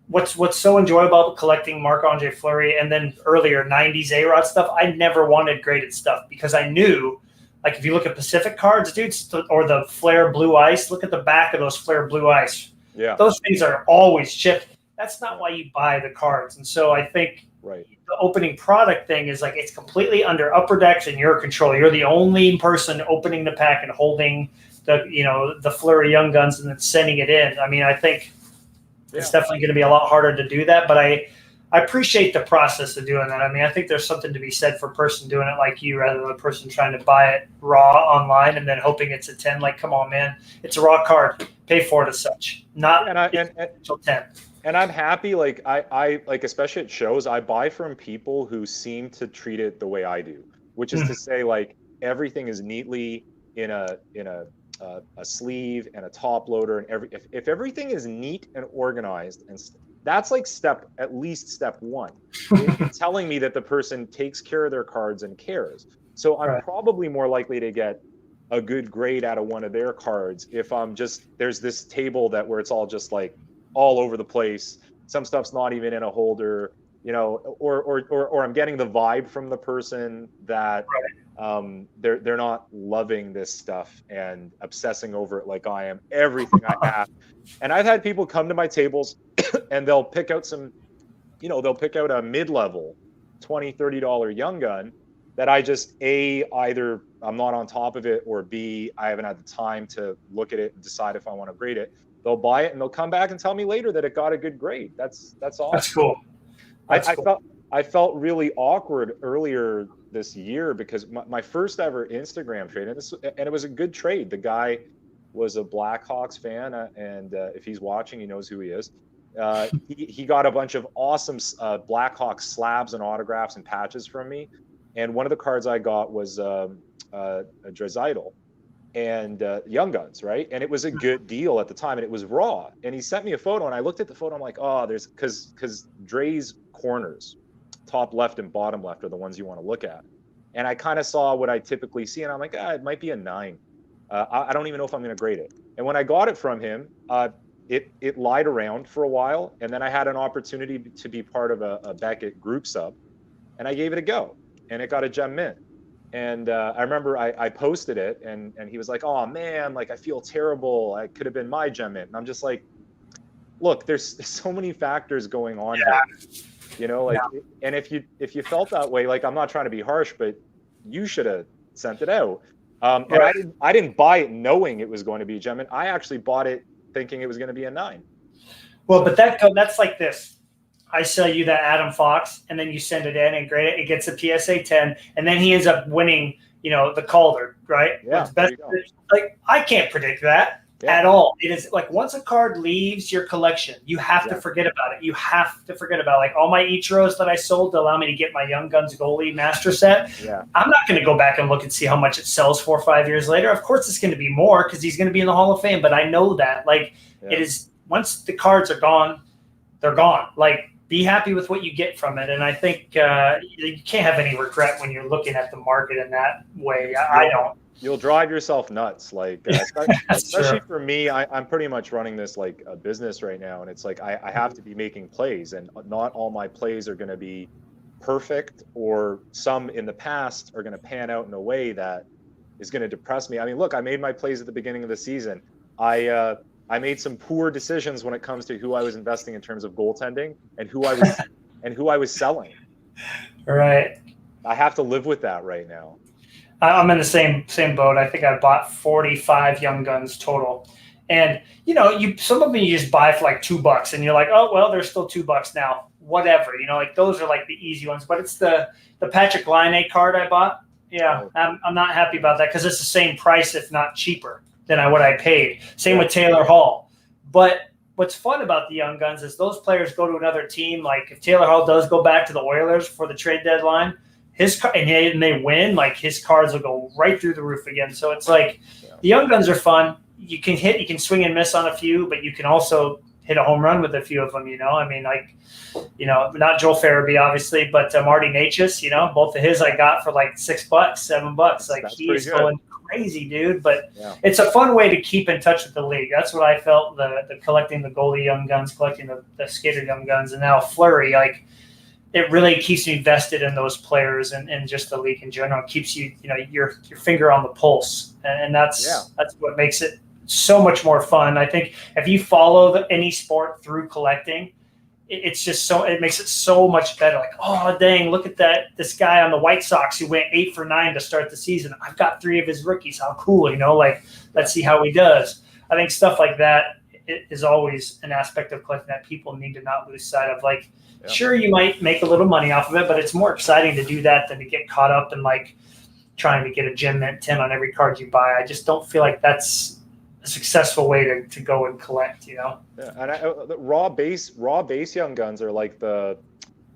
what's so enjoyable about collecting Marc-Andre Fleury and then earlier 90s A-Rod stuff, I never wanted graded stuff because I knew, like, if you look at Pacific cards, dude, or the Flair Blue Ice, look at the back of those Flair Blue Ice. Yeah. Those things are always chipped. That's not why you buy the cards. And so I think the opening product thing is like, it's completely under Upper Decks in your control. You're the only person opening the pack and holding the Fleury Young Guns and then sending it in. I mean, I think it's definitely going to be a lot harder to do that, but I appreciate the process of doing that. I mean, I think there's something to be said for a person doing it like you rather than a person trying to buy it raw online and then hoping it's a 10. Like, come on, man. It's a raw card. Pay for it as such. Not until 10. And I'm happy, like, I like, especially at shows, I buy from people who seem to treat it the way I do, which is to say, like, everything is neatly in a sleeve and a top loader, and if everything is neat and organized, and that's like at least step 1. It's telling me that the person takes care of their cards and cares. So I'm probably more likely to get a good grade out of one of their cards if there's this table where it's all just like all over the place. Some stuff's not even in a holder, or I'm getting the vibe from the person that they're not loving this stuff and obsessing over it like I am. Everything I have. And I've had people come to my tables and they'll pick out they'll pick out a mid-level $20, $30 Young Gun that I just either I'm not on top of it, or B, I haven't had the time to look at it and decide if I want to grade it. They'll buy it and they'll come back and tell me later that it got a good grade. That's awesome. That's cool. I felt really awkward earlier this year because my first ever Instagram trade, and it was a good trade. The guy was a Blackhawks fan, and if he's watching, he knows who he is. He got a bunch of awesome Blackhawks slabs and autographs and patches from me, and one of the cards I got was a Draisaitl and Young Guns, right? And it was a good deal at the time, and it was raw. And he sent me a photo, and I looked at the photo. I'm like, oh, there's because Dre's corners, top left and bottom left, are the ones you want to look at. And I kind of saw what I typically see, and I'm like, it might be a 9. I don't even know if I'm going to grade it. And when I got it from him, it lied around for a while, and then I had an opportunity to be part of a Beckett group sub, and I gave it a go, and it got a gem mint. And I remember I posted it, and he was like, oh man, like I feel terrible. I could have been my gem mint. And I'm just like, look, there's so many factors going on here, you know, like, and if you felt that way, like, I'm not trying to be harsh, but you should have sent it out. And I didn't buy it knowing it was going to be a gem mint. I actually bought it thinking it was going to be a 9. Well, but that's like this. I sell you that Adam Fox, and then you send it in and grade it. It gets a PSA 10, and then he ends up winning, the Calder, right? Yeah, best, like, I can't predict that at all. It is like once a card leaves your collection, you have to forget about it. You have to forget about like all my Ichiros that I sold to allow me to get my Young Guns goalie master set. Yeah. I'm not going to go back and look and see how much it sells 4 or 5 years later. Of course, it's going to be more because he's going to be in the Hall of Fame. But I know that it is once the cards are gone, they're gone. Like, be happy with what you get from it. And I think you can't have any regret when you're looking at the market in that way. I don't. You'll drive yourself nuts. Like, especially for me, I'm pretty much running this like a business right now. And it's like, I have to be making plays, and not all my plays are going to be perfect, or some in the past are going to pan out in a way that is going to depress me. I mean, look, I made my plays at the beginning of the season. I made some poor decisions when it comes to who I was investing in terms of goaltending and who I was selling. Right. I have to live with that right now. I'm in the same boat. I think I bought 45 Young Guns total. And some of them you just buy for like $2 and you're like, oh well, they're still $2 now. Whatever. Like those are like the easy ones. But it's the Patrick Laine card I bought. Yeah. I'm not happy about that because it's the same price, if not cheaper, than what I paid. Same with Taylor Hall. But what's fun about the Young Guns is those players go to another team. Like if Taylor Hall does go back to the Oilers for the trade deadline, and they win, like his cards will go right through the roof again. So it's like the Young Guns are fun. You can swing and miss on a few, but you can also hit a home run with a few of them. I mean, like, not Joel Farabee obviously, but Marty Natchez. Both of his I got for like $6, $7. Like he's going crazy, dude. But it's a fun way to keep in touch with the league. That's what I felt. The collecting the goalie Young Guns, collecting the skater Young Guns, and now Fleury. Like, it really keeps me vested in those players and just the league in general. It keeps you, your finger on the pulse, and that's what makes it so much more fun. I think if you follow any sport through collecting, it's just it makes it so much better. Like, oh dang, look at this guy on the White Sox who went 8 for 9 to start the season. I've got 3 of his rookies. How cool, like, let's see how he does. I think stuff like that is always an aspect of collecting that people need to not lose sight of. Like, sure, you might make a little money off of it, but it's more exciting to do that than to get caught up in like trying to get a gem mint 10 on every card you buy. I just don't feel like that's a successful way to go and collect, Yeah, and the raw base Young Guns are like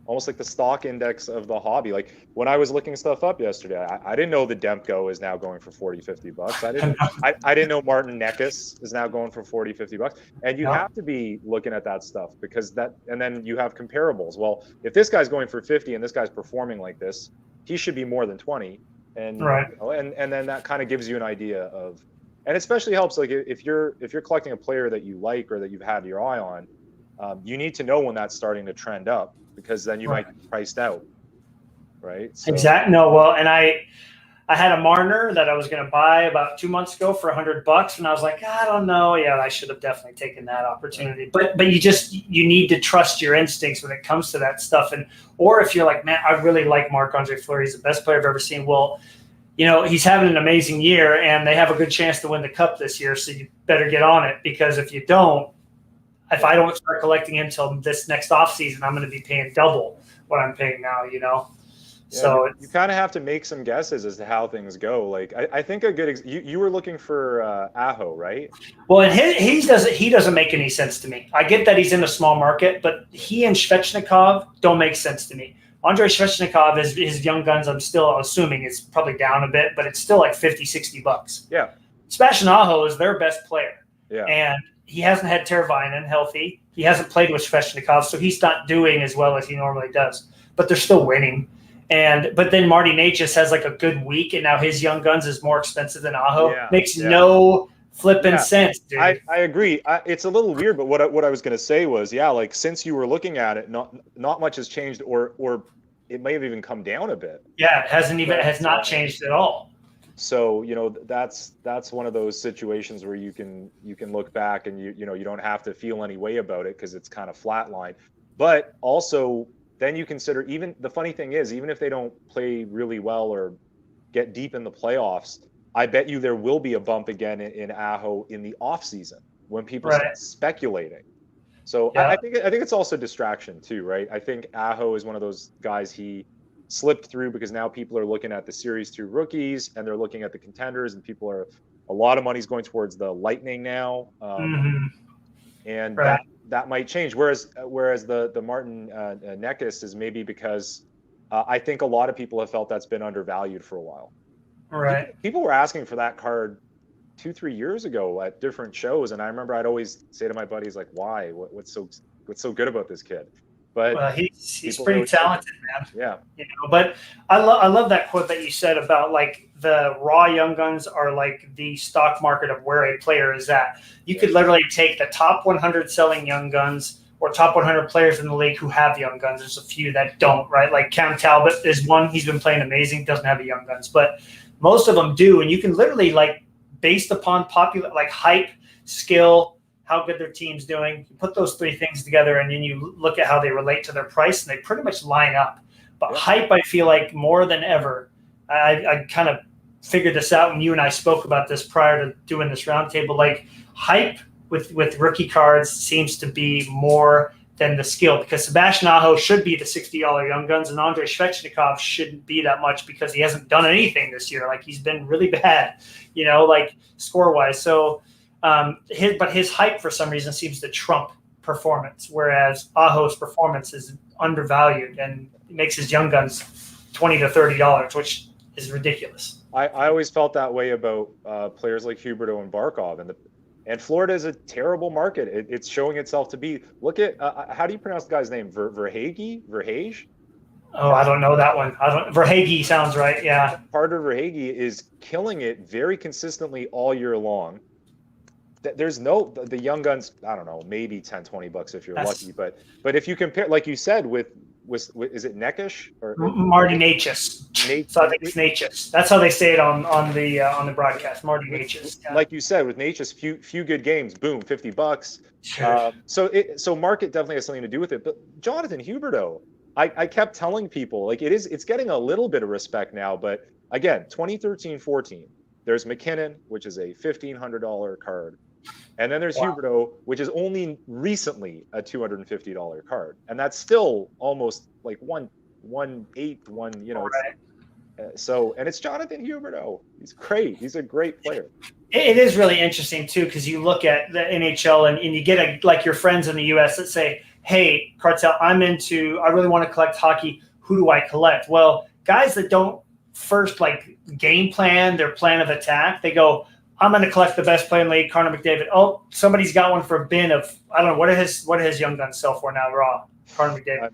almost like the stock index of the hobby. Like when I was looking stuff up yesterday, I didn't know the Demko is now going for $40-$50. I didn't know Martin Necas is now going for $40-$50. And you have to be looking at that stuff because and then you have comparables. Well, if this guy's going for 50 and this guy's performing like this, he should be more than 20. And and then that kind of gives you an idea of, and especially helps like if you're collecting a player that you like or that you've had your eye on, you need to know when that's starting to trend up, because then you might be priced out, right? So. Exactly. No, well, and I had a Marner that I was going to buy about 2 months ago for $100, and I was like, I don't know. Yeah, I should have definitely taken that opportunity. But you need to trust your instincts when it comes to that stuff. Or if you're like, man, I really like Marc-Andre Fleury. He's the best player I've ever seen. Well, he's having an amazing year, and they have a good chance to win the Cup this year. So you better get on it, because if you don't, if I don't start collecting him until this next offseason, I'm going to be paying double what I'm paying now, Yeah, So you kind of have to make some guesses as to how things go. Like I think a good you were looking for Aho, right? well, and he doesn't make any sense to me. I get that he's in a small market, but he and Svechnikov don't make sense to me. Andrei Svechnikov is his young guns. I'm still assuming it's probably down a bit, but it's still like $50-$60. Yeah. Sebastian Aho is their best player. Yeah. And he hasn't had Teravainen healthy. He hasn't played with Svechnikov, so he's not doing as well as he normally does. But they're still winning. But then Marty Necas has like a good week, and now his young guns is more expensive than Aho. Makes no flipping sense, dude. I agree. It's a little weird, but what I was going to say was, like since you were looking at it, not much has changed, or it may have even come down a bit. Yeah, it has not changed at all. So that's one of those situations where you can look back and you don't have to feel any way about it because it's kind of flatline. But also then you consider, even the funny thing is, even if they don't play really well or get deep in the playoffs, I bet you there will be a bump again in Aho in the off season when people start speculating. So I think it's also distraction too, right? I think Aho is one of those guys, he slipped through because now people are looking at the Series 2 rookies and they're looking at the contenders, and a lot of money's going towards the Lightning now. And that might change. Whereas the Martin Necas is maybe because I think a lot of people have felt that's been undervalued for a while. Right. People were asking for that card 2-3 years ago at different shows, and I remember I'd always say to my buddies, like, why? What's so good about this kid? But he's pretty talented, man. Yeah. But I love that quote that you said about like the raw young guns are like the stock market of where a player is at. You could literally take the top 100 selling young guns or top 100 players in the league who have young guns. There's a few that don't, right? Like Cam Talbot is one. He's been playing amazing, doesn't have the young guns, but most of them do. And you can literally, like, based upon popular, like hype, skill, how good their team's doing, you put those three things together and then you look at how they relate to their price and they pretty much line up. But hype, I feel like more than ever, I kind of figured this out when you and I spoke about this prior to doing this roundtable. Like hype with rookie cards seems to be more than the skill, because Sebastian Aho should be the $60 young guns and Andrei Svechnikov shouldn't be that much because he hasn't done anything this year. Like he's been really bad, like score wise. So his hype for some reason seems to trump performance, whereas Aho's performance is undervalued and makes his young guns $20 to $30, which is ridiculous. I always felt that way about players like Huberdeau and Barkov, and Florida is a terrible market. It's showing itself to be. Look at how do you pronounce the guy's name? Verhage? Oh, I don't know that one. Verhage sounds right. Yeah. Carter Verhage is killing it very consistently all year long. There's the young guns, I don't know, maybe $10-$20 if you're lucky, but if you compare, like you said, with is it Necas or Marty Necas? So I think it's Necas. That's how they say it on the broadcast. Marty Necas. Yeah. Like you said, with Necas, few good games, boom, $50. Sure. So market definitely has something to do with it. But Jonathan Huberdeau, I kept telling people, like, it's getting a little bit of respect now, but again, 2013-14, there's McKinnon, which is a $1,500 card. And then there's Huberdeau, which is only recently a $250 card, and that's still almost like one. So, and it's Jonathan Huberdeau. He's great. He's a great player. It is really interesting too, because you look at the NHL and you get like your friends in the U.S. that say, "Hey, Cartel, I really want to collect hockey. Who do I collect?" Well, guys that don't first like game plan their plan of attack, they go, I'm going to collect the best player in the league, Connor McDavid. Oh, somebody's got one for a bin of, I don't know, what do his young guns sell for now, raw? Connor McDavid.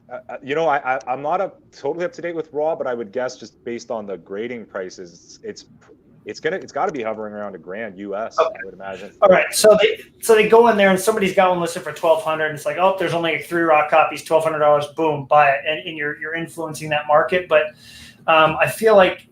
I'm not totally up to date with raw, but I would guess just based on the grading prices, it's got to be hovering around $1,000 US. Okay. I would imagine. All right, so they go in there and somebody's got one listed for $1,200, and it's like, oh, there's only 3 raw copies, $1,200, boom, buy it, and you're influencing that market. But I feel like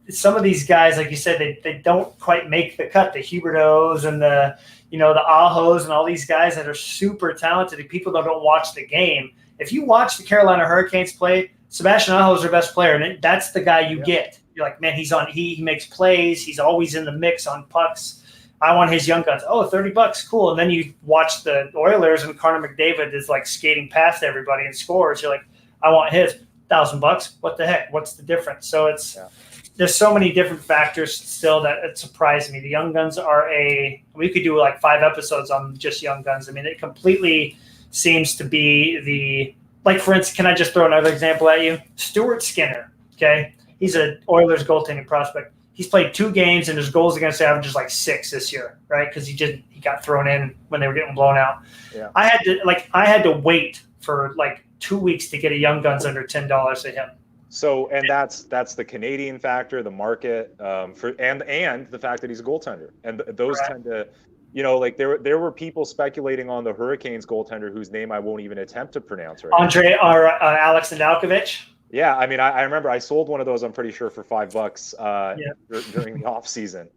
some of these guys, like you said, they don't quite make the cut. The Huberdeaus and the Ahos and all these guys that are super talented. And people that don't watch the game. If you watch the Carolina Hurricanes play, Sebastian Aho is their best player, and that's the guy you get. You're like, man, he makes plays. He's always in the mix on pucks. I want his young guns. Oh, $30, cool. And then you watch the Oilers and Connor McDavid is like skating past everybody and scores. You're like, I want his. $1,000. What the heck? What's the difference? So there's so many different factors still that it surprised me. The Young Guns are we could do like 5 episodes on just Young Guns. I mean, it completely seems to be like, for instance, can I just throw another example at you? Stuart Skinner, okay? He's an Oilers goaltending prospect. He's played 2 games and his goals against average is like 6 this year, right? Because he got thrown in when they were getting blown out. Yeah. I had to wait for like 2 weeks to get a Young Guns under $10 to him. So, and that's the Canadian factor, the market, and the fact that he's a goaltender, and those tend to, like there were people speculating on the Hurricanes goaltender whose name I won't even attempt to pronounce right Andre now. Or Alex Nedeljkovic. Yeah, I mean, I remember I sold one of those, I'm pretty sure, for $5 during the off season.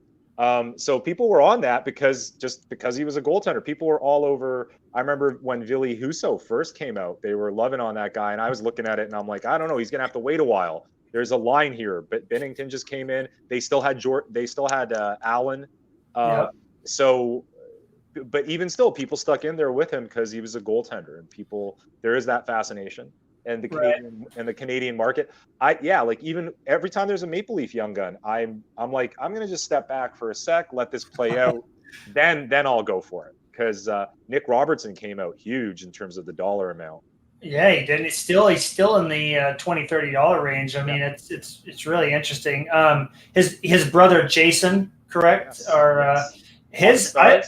So people were on that because he was a goaltender. People were all over. I remember when Ville Husso first came out, they were loving on that guy, and I was looking at it and I'm like, I don't know, he's gonna have to wait a while. There's a line here, but Bennington just came in. They still had Allen. So, but even still, people stuck in there with him because he was a goaltender, and there is that fascination. And the Canadian market, like even every time there's a Maple Leaf Young Gun, I'm like, I'm gonna just step back for a sec, let this play out, then I'll go for it, because Nick Robertson came out huge in terms of the dollar amount. Yeah, he did. He's still in the $20-$30 range. I mean, it's really interesting. His brother Jason, correct? Yes. Or his I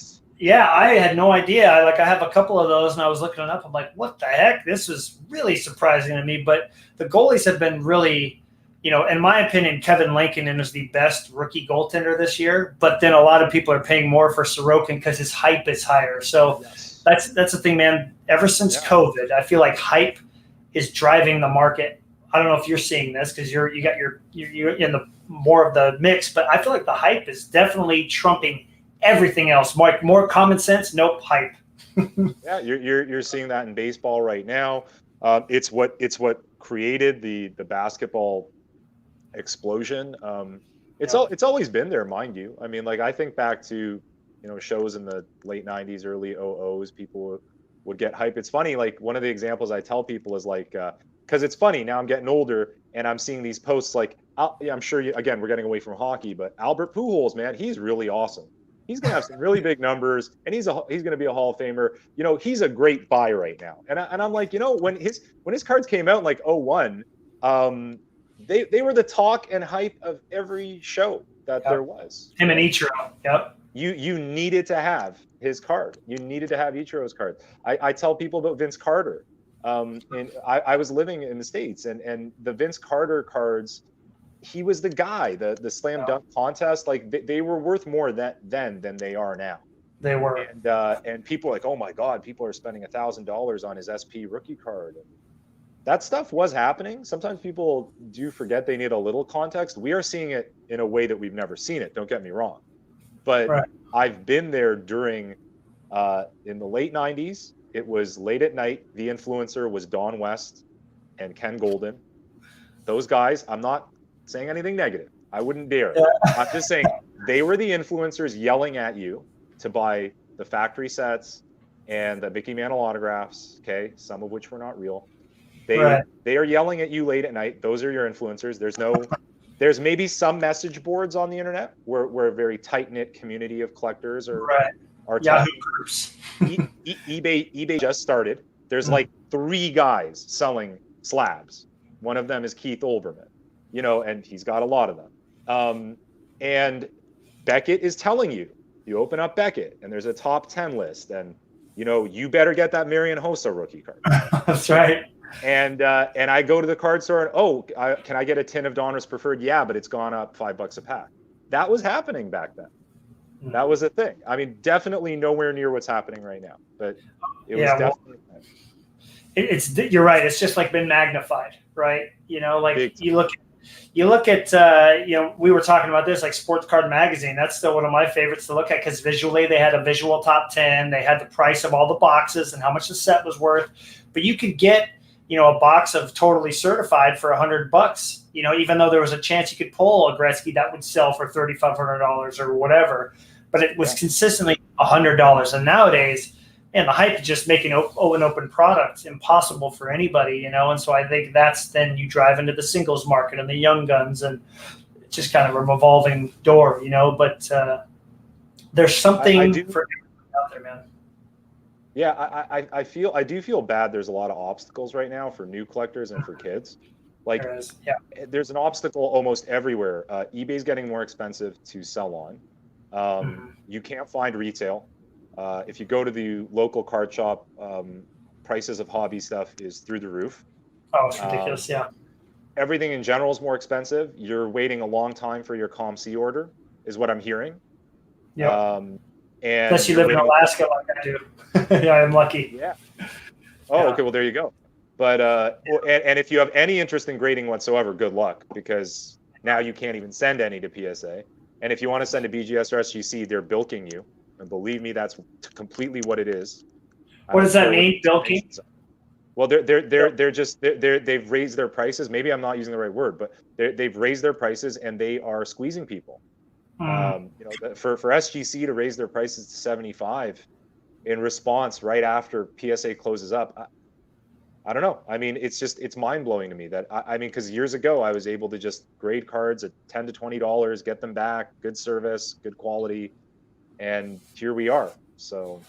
had no idea. I have a couple of those, and I was looking it up. I'm like, what the heck? This was really surprising to me. But the goalies have been really, in my opinion, Kevin Lankinen is the best rookie goaltender this year. But then a lot of people are paying more for Sorokin because his hype is higher. So that's the thing, man. Ever since COVID, I feel like hype is driving the market. I don't know if you're seeing this because you're in the more of the mix, but I feel like the hype is definitely trumping everything else. More common sense, nope, hype. Yeah, you're seeing that in baseball right now. It's what created the basketball explosion. It's always been there, mind you. I mean, like, I think back to shows in the late 90s, early 00s, people would get hype. It's funny, like one of the examples I tell people is like, because it's funny, now I'm getting older and I'm seeing these posts like, I'm sure again, we're getting away from hockey, but Albert Pujols, man, he's really awesome. He's going to have some really big numbers, and he's going to be a Hall of Famer. He's a great buy right now. And I'm like, when his cards came out in like 01, they were the talk and hype of every show that there was. Him and Ichiro. Yep. You needed to have his card. You needed to have Ichiro's card. I tell people about Vince Carter. And I was living in the States, and the Vince Carter cards, he was the guy, the slam dunk contest. Like they were worth more then than they are now. They were. And people are like, oh my God, people are spending $1,000 on his SP rookie card. And that stuff was happening. Sometimes people do forget they need a little context. We are seeing it in a way that we've never seen it. Don't get me wrong. But I've been there during, in the late 90s, it was late at night. The influencer was Don West and Ken Golden. Those guys, I'm not saying anything negative. I wouldn't dare. I'm just saying they were the influencers yelling at you to buy the factory sets and the Mickey Mantle autographs, okay, some of which were not real. They are yelling at you late at night. Those are your influencers. There's maybe some message boards on the internet where a very tight-knit community of collectors are Yahoo groups. eBay just started. There's like 3 guys selling slabs. One of them is Keith Olbermann, and he's got a lot of them. And Beckett is telling you open up Beckett and there's a top 10 list, and you better get that Marian Hossa rookie card. That's right. And I go to the card store and can I get a tin of Donruss Preferred? Yeah, but it's gone up $5 a pack. That was happening back then. That was a thing. I mean, definitely nowhere near what's happening right now, but it was definitely. You're right. It's just like been magnified, right? Like you look at we were talking about this, like Sports Card Magazine. That's still one of my favorites to look at because visually they had a visual top 10. They had the price of all the boxes and how much the set was worth. But you could get a box of Totally Certified for $100. Even though there was a chance you could pull a Gretzky that would sell for $3,500 or whatever, but it was consistently $100. And nowadays, and the hype is just making an open product impossible for anybody, you know. And so I think that's then you drive into the singles market and the young guns, and it's just kind of a revolving door, you know. But there's something for everyone out there, man. Yeah, I do feel bad. There's a lot of obstacles right now for new collectors and for kids. Like, there's an obstacle almost everywhere. eBay's getting more expensive to sell on. You can't find retail. If you go to the local card shop, prices of hobby stuff is through the roof. Oh, it's ridiculous. Everything in general is more expensive. You're waiting a long time for your COM-C order, is what I'm hearing. Yeah. And unless you live in Alaska like I do. Yeah, I'm lucky. Yeah. Oh, okay. Well, there you go. But and if you have any interest in grading whatsoever, good luck, because now you can't even send any to PSA. And if you want to send to BGS or SGC, they're bilking you. And believe me, that's completely what it is. What does that mean, bilking? Well, they've raised their prices. Maybe I'm not using the right word, but they've raised their prices and they are squeezing people. You know, for SGC to raise their prices to 75 in response right after PSA closes up, I don't know. I mean, it's mind blowing to me that I mean, because years ago I was able to just grade cards at $10 to $20, get them back, good service, good quality, and here we are. So,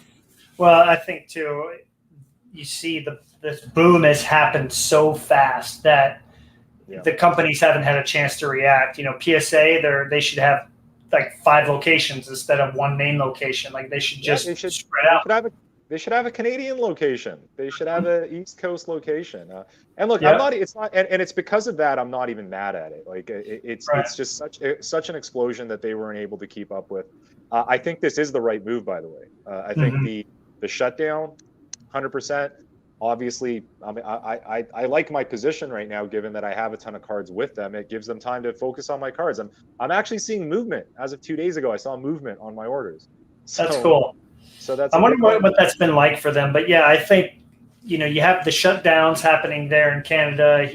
well, I think too, you see this boom has happened so fast that the companies haven't had a chance to react. You know, PSA, they should have like 5 locations instead of one main location. Like they should just spread out. They should have a Canadian location. They should have an East Coast location. And look, I'm not. It's not, and it's because of that I'm not even mad at it. Like it's just such an explosion that they weren't able to keep up with. I think this is the right move, by the way. I think the shutdown, 100%. Obviously, I mean, I like my position right now, given that I have a ton of cards with them. It gives them time to focus on my cards. I'm actually seeing movement. As of 2 days ago, I saw movement on my orders. That's cool. So that's. I wonder what that's been like for them. But yeah, I think, you know, you have the shutdowns happening there in Canada.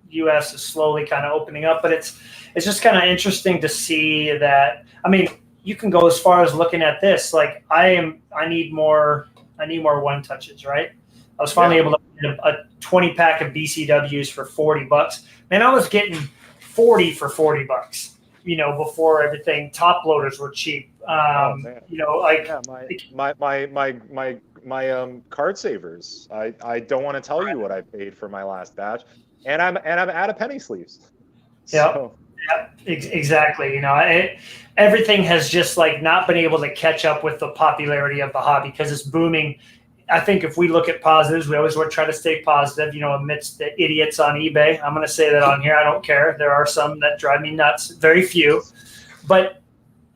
U.S. is slowly kind of opening up, but it's just kind of interesting to see that. I mean, you can go as far as looking at this. Like I need more one touches, right? I was finally able to get a 20 pack of BCWs for $40. Man, I was getting 40 for $40. You know, before everything, top loaders were cheap. You know, like my card savers. I don't want to tell you what I paid for my last batch, and I'm out of penny sleeves. So. Yeah, exactly. You know, everything has just like not been able to catch up with the popularity of the hobby because it's booming. I think if we look at positives, we always want to try to stay positive, you know, amidst the idiots on eBay. I'm going to say that on here. I don't care. There are some that drive me nuts, very few. But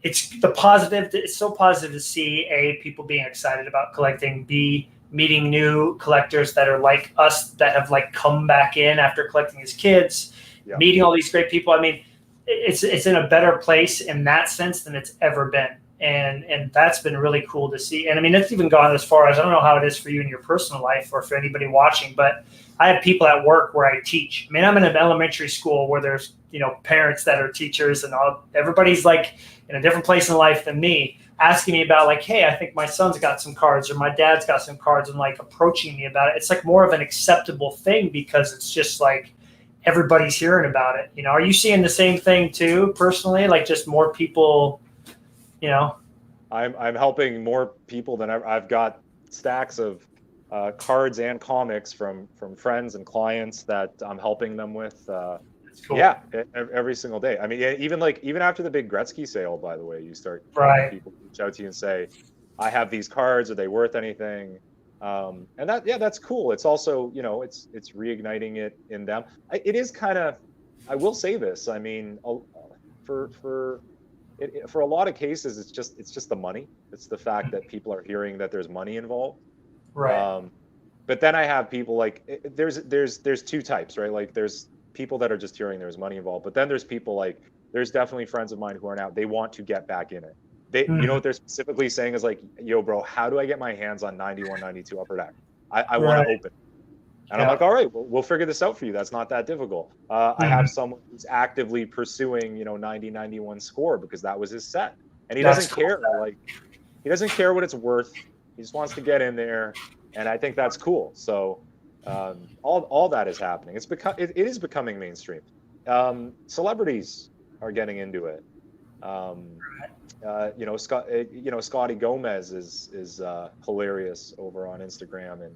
it's the positive. It's so positive to see, A, people being excited about collecting, B, meeting new collectors that are like us that have like come back in after collecting as kids, meeting all these great people. I mean, it's in a better place in that sense than it's ever been. And that's been really cool to see. And I mean, it's even gone as far as, I don't know how it is for you in your personal life or for anybody watching, but I have people at work where I teach. I mean, I'm in an elementary school where there's, you know, parents that are teachers and everybody's like in a different place in life than me, asking me about like, hey, I think my son's got some cards or my dad's got some cards, and like approaching me about it. It's like more of an acceptable thing because it's just like everybody's hearing about it. You know, are you seeing the same thing too personally? Like just more people, you know? I'm helping more people than ever. I've got stacks of cards and comics from friends and clients that I'm helping them with. Cool. Yeah, every single day. I mean, even after the big Gretzky sale, by the way, you start people reach out to you and say, "I have these cards. Are they worth anything?" And that's cool. It's also, you know, it's reigniting it in them. It is kind of. I will say this. I mean, for a lot of cases, it's just the money. It's the fact that people are hearing that there's money involved. Right. But then I have people like there's two types, right? Like there's people that are just hearing there's money involved, but then there's people like there's definitely friends of mine who are now they want to get back in it. You know what they're specifically saying is like, yo, bro, how do I get my hands on 91, 92 Upper Deck? I want to open. And I'm like, all right, we'll figure this out for you. That's not that difficult. I have someone who's actively pursuing, you know, 90, 91 score because that was his set. And he doesn't care. Like, he doesn't care what it's worth. He just wants to get in there, and I think that's cool. So all that is happening. It is becoming mainstream. Celebrities are getting into it. Scotty Gomez is hilarious over on Instagram,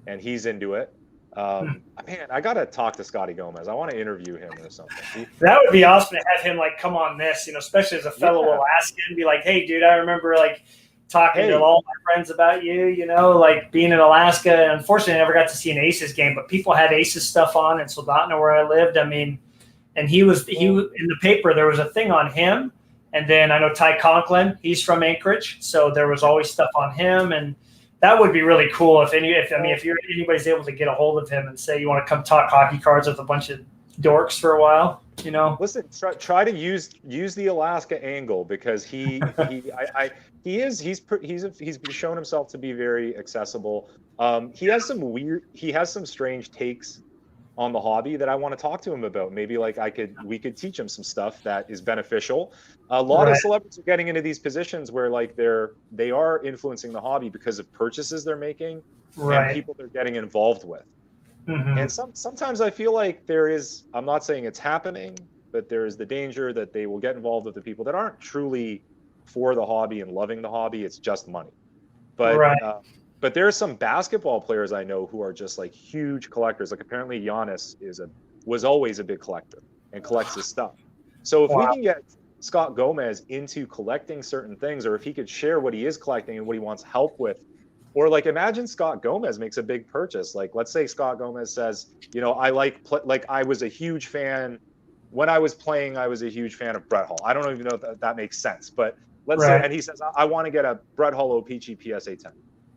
and he's into it. Man, I gotta talk to Scotty Gomez. I want to interview him or something. That would be awesome to have him like come on this, especially as a fellow Alaskan, be like, hey, dude, I remember like talking to all my friends about you, like being in Alaska. And unfortunately, I never got to see an Aces game, but people had Aces stuff on in Soldotna where I lived. I mean, and he was in the paper. There was a thing on him, and then I know Ty Conklin. He's from Anchorage, so there was always stuff on him, and that would be really cool if anybody's able to get a hold of him and say you want to come talk hockey cards with a bunch of dorks for a while. Listen, try to use the Alaska angle, because he's shown himself to be very accessible. He has some strange takes on the hobby that I want to talk to him about. Maybe we could teach him some stuff that is beneficial. A lot of celebrities are getting into these positions where they are influencing the hobby because of purchases they're making and people they're getting involved with. Mm-hmm. And sometimes I feel like I'm not saying it's happening, but there is the danger that they will get involved with the people that aren't truly for the hobby and loving the hobby. It's just money. But there are some basketball players I know who are just like huge collectors. Like apparently Giannis was always a big collector and collects his stuff. So if we can get Scott Gomez into collecting certain things, or if he could share what he is collecting and what he wants help with, or like imagine Scott Gomez makes a big purchase. Like let's say Scott Gomez says, I was a huge fan when I was playing. I was a huge fan of Brett Hull. I don't even know if that makes sense, but let's say, and he says, I want to get a Brett Hull O-Pee-Chee PSA 10.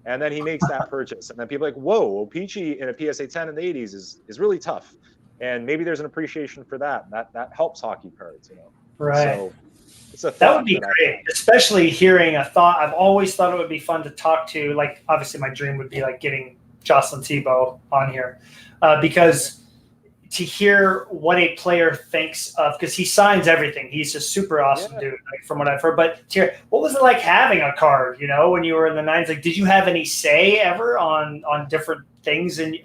And then he makes that purchase, and then people are like, whoa, O-Pee-Chee in a PSA 10 in the 80s is really tough. And maybe there's an appreciation for that. That helps hockey cards, Right. So it's a that would be great, especially hearing a thought. I've always thought it would be fun to talk to. Like, obviously, my dream would be like getting Jocelyn Thibault on here, because to hear what a player thinks of, because he signs everything. He's a super awesome dude, like, from what I've heard. But to hear, what was it like having a card, when you were in the nines? Like, did you have any say ever on different things? And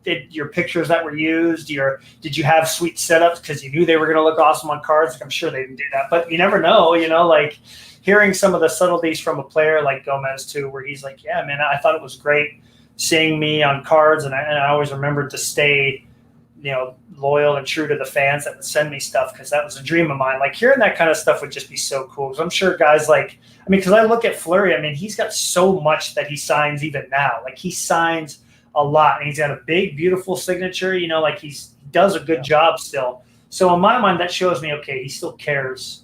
did your pictures that were used, did you have sweet setups because you knew they were going to look awesome on cards? Like, I'm sure they didn't do that, but you never know, like hearing some of the subtleties from a player like Gomez too, where he's like, yeah, man, I thought it was great seeing me on cards. And I always remembered to stay, loyal and true to the fans that would send me stuff, because that was a dream of mine. Like, hearing that kind of stuff would just be so cool. Because I'm sure guys because I look at Fleury, he's got so much that he signs even now. Like, he signs a lot, and he's got a big, beautiful signature, he does a good job still. So in my mind, that shows me, okay, he still cares,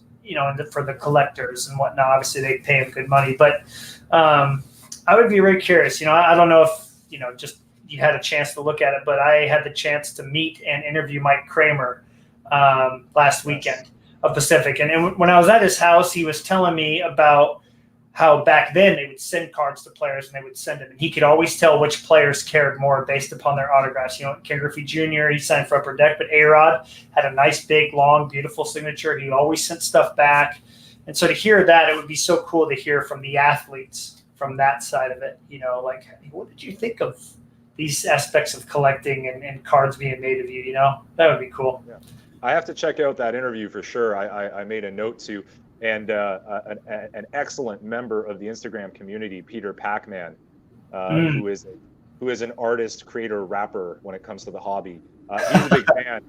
for the collectors and whatnot. Obviously, they pay him good money. But I would be very curious. I don't know if, just you had a chance to look at it, but I had the chance to meet and interview Mike Kramer last weekend of Pacific. And when I was at his house, he was telling me about how back then they would send cards to players and they would send them. And he could always tell which players cared more based upon their autographs. Ken Griffey Jr., he signed for Upper Deck, but A-Rod had a nice, big, long, beautiful signature. He always sent stuff back. And so to hear that, it would be so cool to hear from the athletes from that side of it. Like, what did you think of these aspects of collecting and cards being made of you? That would be cool. Yeah. I have to check out that interview for sure. I made a note to, and an excellent member of the Instagram community, Peter Pacman, who is an artist, creator, rapper when it comes to the hobby. He's a big fan.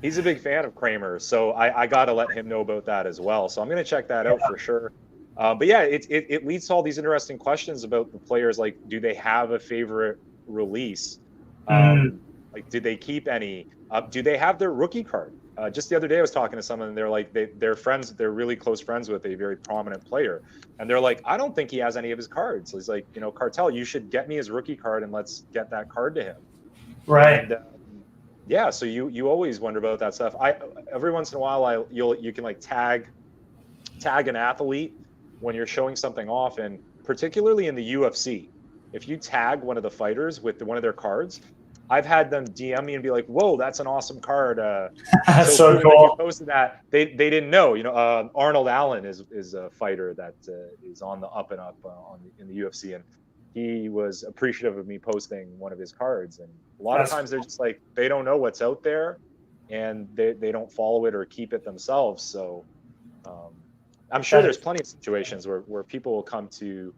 He's a big fan of Kramer, so I got to let him know about that as well. So I'm going to check that out for sure. But yeah, it leads to all these interesting questions about the players. Like, do they have a favorite release? Like, did they keep any? Do they have their rookie card? Just the other day I was talking to someone, and they're like, they're friends, they're really close friends with a very prominent player, and they're like, I don't think he has any of his cards. So he's like, Cartel, you should get me his rookie card and let's get that card to him. Right. And so you always wonder about that stuff. Every once in a while you can like tag an athlete when you're showing something off, and particularly in the UFC, if you tag one of the fighters with one of their cards, I've had them DM me and be like, "Whoa, that's an awesome card." So cool. You posted that, they didn't know. Arnold Allen is a fighter that is on the up and up in the UFC, and he was appreciative of me posting one of his cards. And a lot of times they're just like, they don't know what's out there, and they don't follow it or keep it themselves. So I'm sure there's plenty of situations where people will come to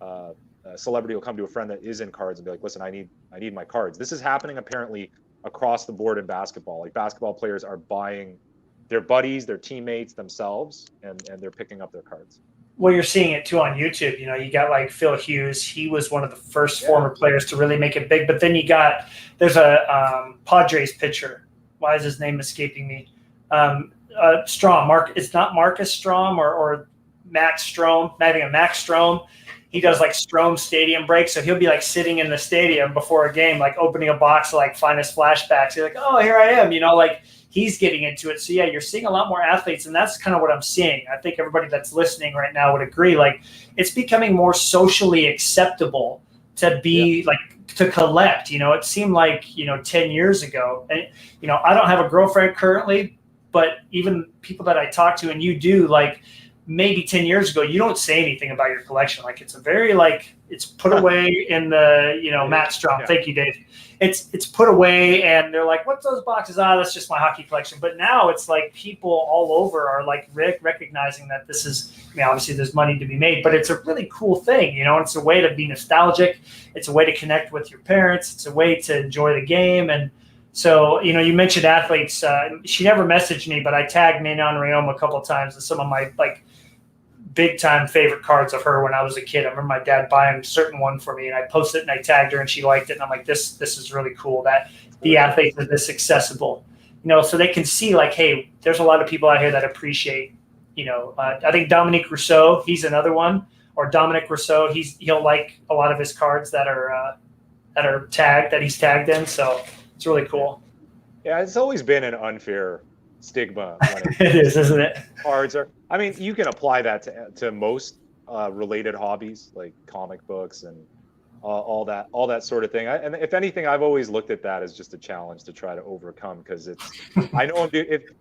a celebrity will come to a friend that is in cards and be like, listen, I need my cards. This is happening apparently across the board in basketball. Like, basketball players are buying their buddies, their teammates, themselves, and they're picking up their cards. Well, you're seeing it too on YouTube. You know, you got like Phil Hughes. He was one of the first former players to really make it big. But then there's a Padres pitcher. Why is his name escaping me? Strom. It's not Marcus Strom or Max Strom. I think Max Strom. He does like Strom Stadium breaks. So he'll be like sitting in the stadium before a game, like opening a box of like finest flashbacks. You're like, oh, here I am. You know, like he's getting into it. So yeah, you're seeing a lot more athletes, and that's kind of what I'm seeing. I think everybody that's listening right now would agree. Like, it's becoming more socially acceptable to be like to collect. You know, it seemed like 10 years ago, and I don't have a girlfriend currently, but even people that I talk to, and you do, like, maybe 10 years ago, you don't say anything about your collection. Like, it's a very, like, it's put away in the, Matt Strom. Yeah. Thank you, Dave. It's put away, and they're like, what's those boxes? That's just my hockey collection. But now it's like people all over are like recognizing that this is, obviously there's money to be made, but it's a really cool thing. It's a way to be nostalgic. It's a way to connect with your parents. It's a way to enjoy the game. And so, you mentioned athletes. She never messaged me, but I tagged Manon Rhéaume a couple of times in some of my, like, big time favorite cards of her when I was a kid. I remember my dad buying a certain one for me, and I posted it and I tagged her, and she liked it. And I'm like, this is really cool that the athletes are this accessible, so they can see, like, hey, there's a lot of people out here that appreciate, I think Dominique Rousseau, he's another one, or Dominic Rousseau. He'll like a lot of his cards that are tagged, that he's tagged in. So it's really cool. Yeah. It's always been an unfair stigma. It is, isn't it? Cards are. I mean, you can apply that to most related hobbies, like comic books and all that sort of thing. And if anything, I've always looked at that as just a challenge to try to overcome, because it's. I know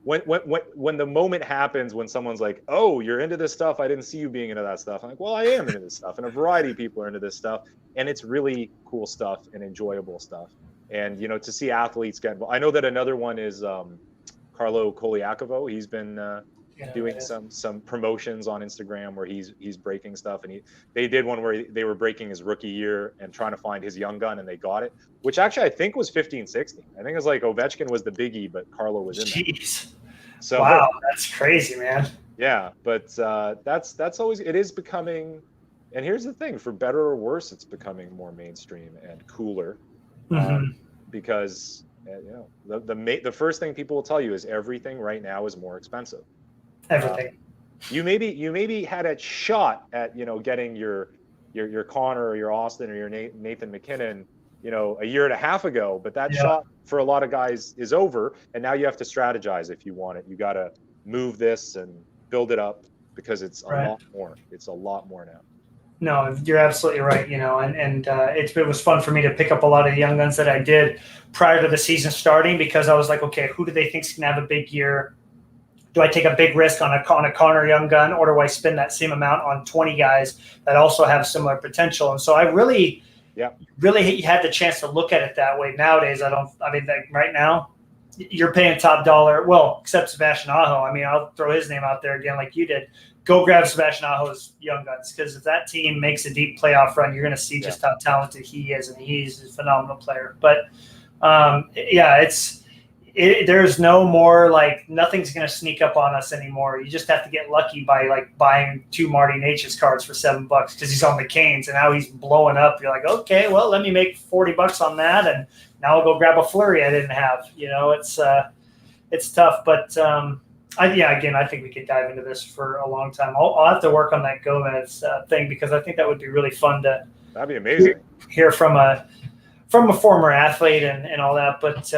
when the moment happens when someone's like, "Oh, you're into this stuff. I didn't see you being into that stuff." I'm like, "Well, I am into this stuff, and a variety of people are into this stuff, and it's really cool stuff and enjoyable stuff." And to see athletes get involved. I know that another one is. Carlo Koliakovo, he's been doing some promotions on Instagram where he's breaking stuff, and they did one where they were breaking his rookie year and trying to find his young gun, and they got it, which actually I think was 15-16. I think it was like Ovechkin was the biggie, but Carlo was in there. Jeez. So wow, that's crazy, man. Yeah, but that's always, it is becoming, and here's the thing, for better or worse, it's becoming more mainstream and cooler, because. The first thing people will tell you is everything right now is more expensive. Everything. You maybe had a shot at getting your Connor or your Austin or your Nathan McKinnon a year and a half ago, but that shot for a lot of guys is over, and now you have to strategize if you want it. You got to move this and build it up, because it's a lot more. It's a lot more now. No, you're absolutely right. And it was fun for me to pick up a lot of the young guns that I did prior to the season starting, because I was like, okay, who do they think is going to have a big year? Do I take a big risk on a Connor Young gun, or do I spend that same amount on 20 guys that also have similar potential? And so I really had the chance to look at it that way. Nowadays, right now, you're paying top dollar. Well, except Sebastian Aho. I mean, I'll throw his name out there again, like you did. Go grab Sebastian Aho's young guns, because if that team makes a deep playoff run, you're going to see just how talented he is, and he's a phenomenal player. But there's no more, like, nothing's going to sneak up on us anymore. You just have to get lucky by, like, buying 2 Marty Necas cards for $7 because he's on the Canes and now he's blowing up. You're like, okay, well, let me make $40 on that, and now I'll go grab a Fleury I didn't have. It's tough, but. I think we could dive into this for a long time. I'll have to work on that Gomez thing, because I think that would be really fun to. That'd be amazing. Hear from a former athlete and all that. But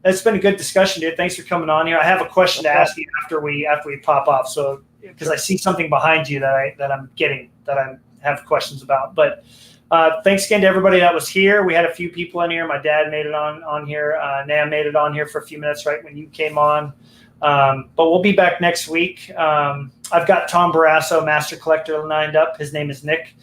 it's been a good discussion, dude. Thanks for coming on here. I have a question to ask you after we pop off. So, because I see something behind you that I have questions about. But thanks again to everybody that was here. We had a few people in here. My dad made it on here. Nam made it on here for a few minutes right when you came on. But we'll be back next week. I've got Tom Barrasso, Master Collector, lined up. His name is Nick.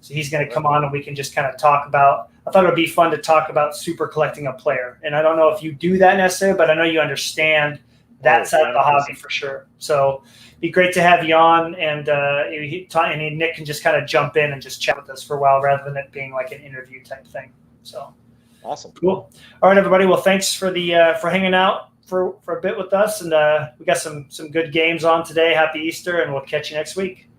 So he's going to come on and we can just kind of talk about. I thought it would be fun to talk about super collecting a player, and I don't know if you do that necessarily, but I know you understand that side of the hobby for sure. So it'd be great to have you on, and Nick can just kind of jump in and just chat with us for a while rather than it being like an interview type thing. So awesome, cool. All right, everybody. Well, thanks for for hanging out for a bit with us, and we got some good games on today. Happy Easter, and we'll catch you next week.